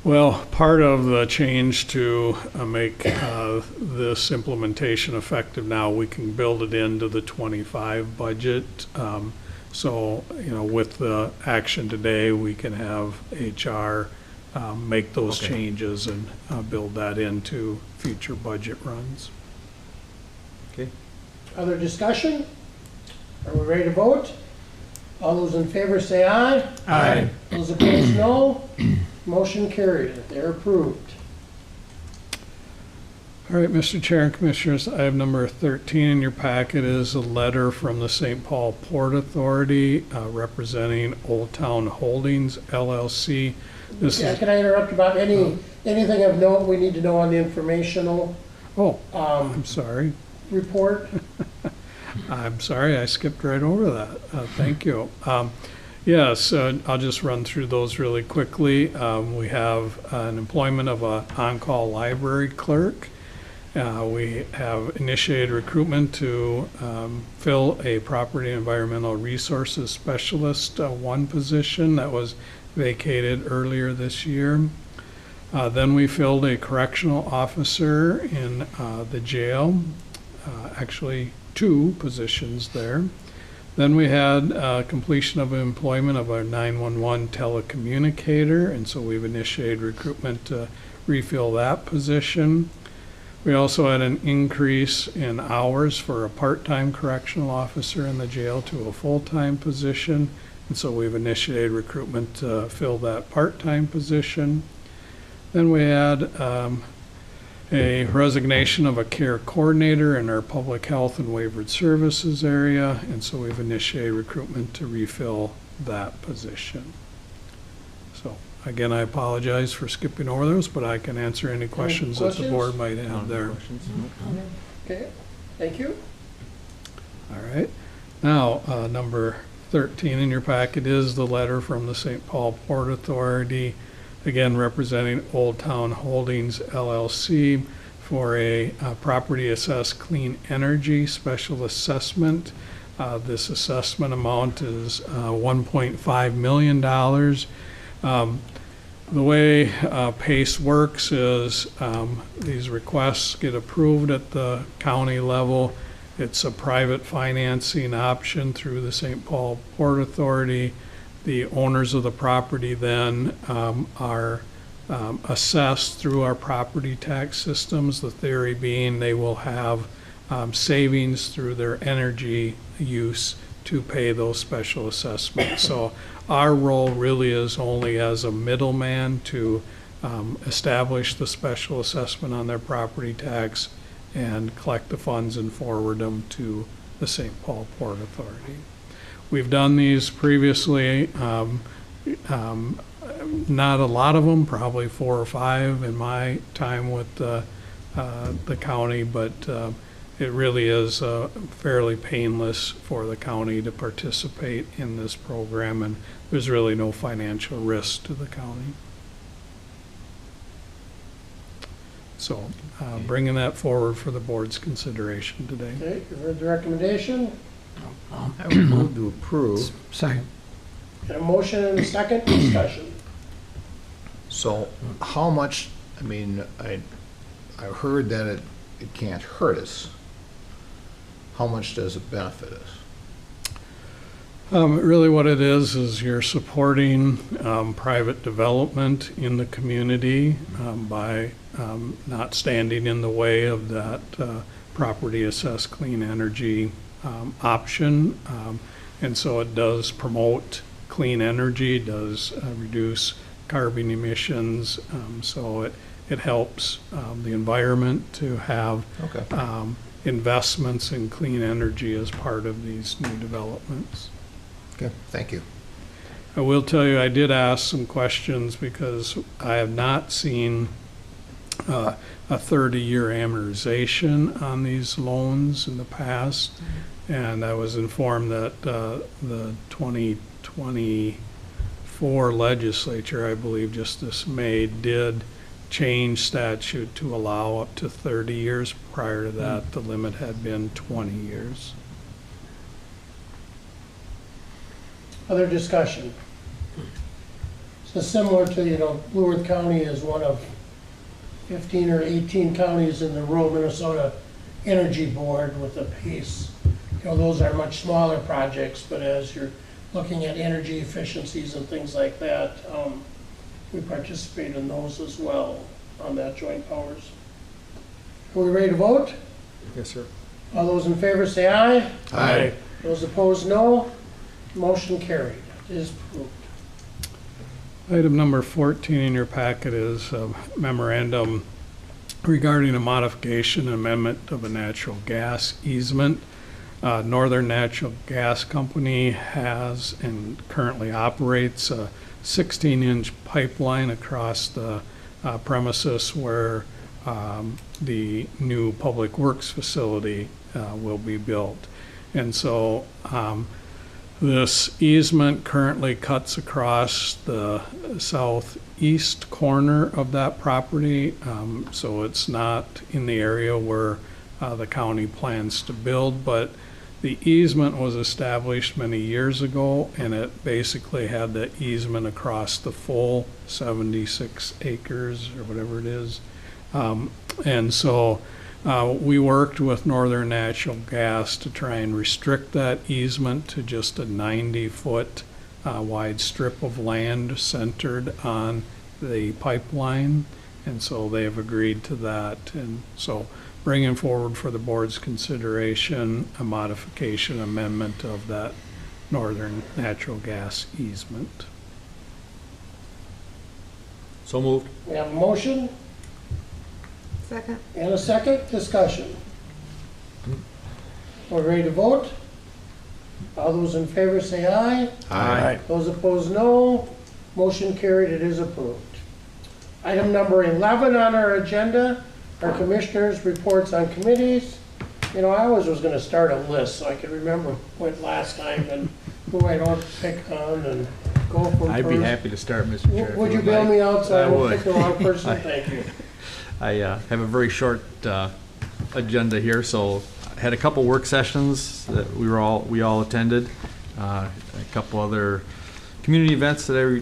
Well, part of the change to make this implementation effective now, we can build it into the 25 budget. So, with the action today, we can have HR make those Okay. changes and build that into future budget runs. Okay. Other discussion? Are we ready to vote? All those in favor say aye. Aye. Those opposed, no. Motion carried. They're approved. All right, Mr. Chair and Commissioners, item number 13 in your packet is a letter from the St. Paul Port Authority representing Old Town Holdings LLC. This Yeah, is, can I interrupt about anything of note we need to know on the informational oh, I'm sorry. report? I'm sorry, I skipped right over that. Thank you. Yes, I'll just run through those really quickly. We have an employment of an on-call library clerk. We have initiated recruitment to fill a property and environmental resources specialist, one position that was vacated earlier this year. Then we filled a correctional officer in the jail, actually 2 positions there. Then we had completion of employment of our 911 telecommunicator, and so we've initiated recruitment to refill that position. We also had an increase in hours for a part-time correctional officer in the jail to a full-time position, and so we've initiated recruitment to fill that part-time position. Then we had a resignation of a care coordinator in our public health and waived services area, and so we've initiated recruitment to refill that position. So again, I apologize for skipping over those, but I can answer any questions that the board might have there. Okay, thank you. All right. Now, number 13 in your packet is the letter from the St. Paul Port Authority, again representing Old Town Holdings LLC for a property assessed clean energy special assessment. This assessment amount is $1.5 million. The way PACE works is these requests get approved at the county level. It's a private financing option through the St. Paul Port Authority. The owners of the property then are assessed through our property tax systems, the theory being they will have savings through their energy use to pay those special assessments. So our role really is only as a middleman to establish the special assessment on their property tax and collect the funds and forward them to the St. Paul Port Authority. We've done these previously, not a lot of them, probably 4 or 5 in my time with the county, but it really is fairly painless for the county to participate in this program, and there's really no financial risk to the county. So bringing that forward for the board's consideration today. Okay, you heard the recommendation. I would move to approve. Second. Got a motion and a second discussion. So how much, I mean, I heard that it can't hurt us. How much does it benefit us? Really what it is you're supporting private development in the community by not standing in the way of that property assessed clean energy option. And so it does promote clean energy, does reduce carbon emissions, so it helps the environment to have investments in clean energy as part of these new developments. Okay, thank you. I will tell you, I did ask some questions because I have not seen a 30-year amortization on these loans in the past. And I was informed that the 2024 legislature, I believe just this May, did change statute to allow up to 30 years. Prior to that, the limit had been 20 years. Other discussion? So similar to, Blue Earth County is one of 15 or 18 counties in the rural Minnesota Energy Board with a PACE. Those are much smaller projects, but as you're looking at energy efficiencies and things like that, we participate in those as well on that joint powers. Are we ready to vote? Yes, sir. All those in favor say aye. Aye. Those opposed, no. Motion carried. It is approved. Item number 14 in your packet is a memorandum regarding a modification and amendment of a natural gas easement. Northern Natural Gas Company has and currently operates a 16-inch pipeline across the premises where the new Public Works facility will be built. And so this easement currently cuts across the southeast corner of that property, so it's not in the area where the county plans to build, but the easement was established many years ago, and it basically had the easement across the full 76 acres or whatever it is. And so we worked with Northern Natural Gas to try and restrict that easement to just a 90-foot wide strip of land centered on the pipeline. And so they have agreed to that. And so bringing forward for the board's consideration a modification amendment of that Northern Natural Gas easement. So moved. We have a motion Second. and a second. Discussion. We're ready to vote. All those in favor say aye. Aye. Those opposed, no. Motion carried. It is approved. Item number 11 on our agenda are commissioners' reports on committees. You know, I always was going to start a list so I could remember what last time and who I don't pick on and go from I'd first. be happy to start, Mr. Chair. if Would you would bail like. me out so I I don't would. pick the wrong person? Thank you. I have a very short agenda here, so I had a couple work sessions that we all attended. A couple other community events that I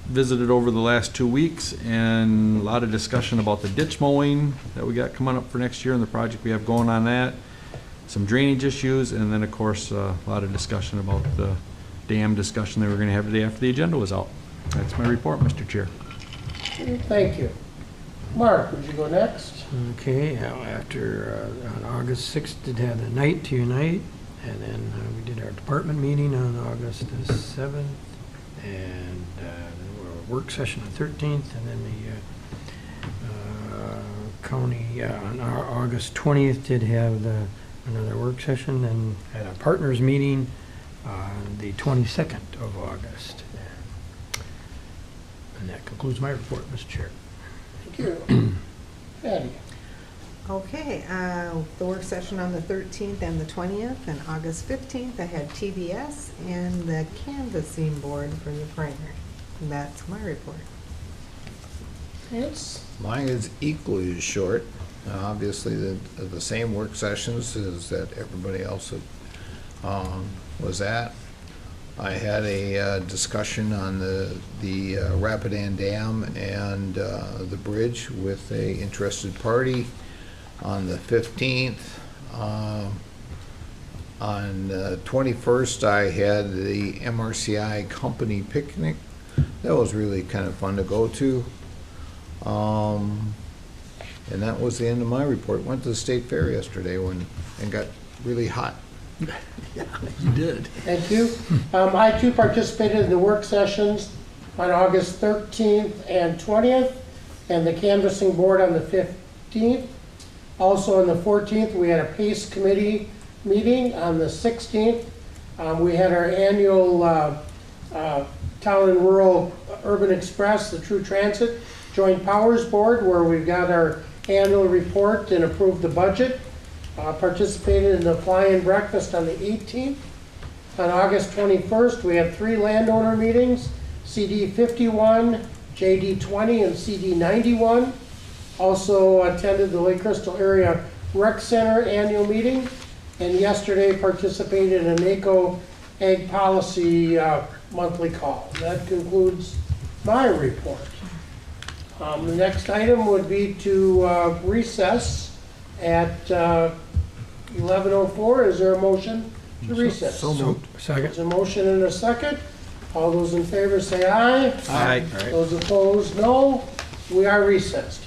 visited over the last 2 weeks, and a lot of discussion about the ditch mowing that we got coming up for next year and the project we have going on that. Some drainage issues, and then of course a lot of discussion about the dam discussion that we're going to have today after the agenda was out. That's my report, Mr. Chair. Thank you. Mark, would you go next? Okay, after, on August 6th, did have the Night to Unite, and then we did our department meeting on August the 7th, and a work session on 13th, and then the county, on our August 20th, did have another work session, and had a partners meeting on the 22nd of August. And that concludes my report, Mr. Chair. Thank you. Patty? Okay, the work session on the 13th and the 20th, and August 15th, I had TBS and the canvassing board for the primary. And that's my report. Yes. Mine is equally as short. Obviously, the same work sessions as that everybody else was at. I had a discussion on the Rapidan Dam and the bridge with a interested party on the 15th. On the 21st, I had the MRCI company picnic. That was really kind of fun to go to. And that was the end of my report. Went to the state fair yesterday and got really hot. You did. Thank you. I too participated in the work sessions on August 13th and 20th, and the canvassing board on the 15th. Also on the 14th, we had a PACE committee meeting. On the 16th, we had our annual Town and Rural Urban Express, the True Transit Joint Powers Board, where we've got our annual report and approved the budget. Participated in the fly-in breakfast on the 18th. On August 21st, we had 3 landowner meetings, CD 51, JD 20, and CD 91. Also attended the Lake Crystal Area Rec Center annual meeting, and yesterday participated in a NACO Ag Policy monthly call. That concludes my report. The next item would be to recess at 11:04. Is there a motion to recess? So moved. Second. There's a motion and a second. All those in favor say aye. Aye. Those opposed, no. We are recessed.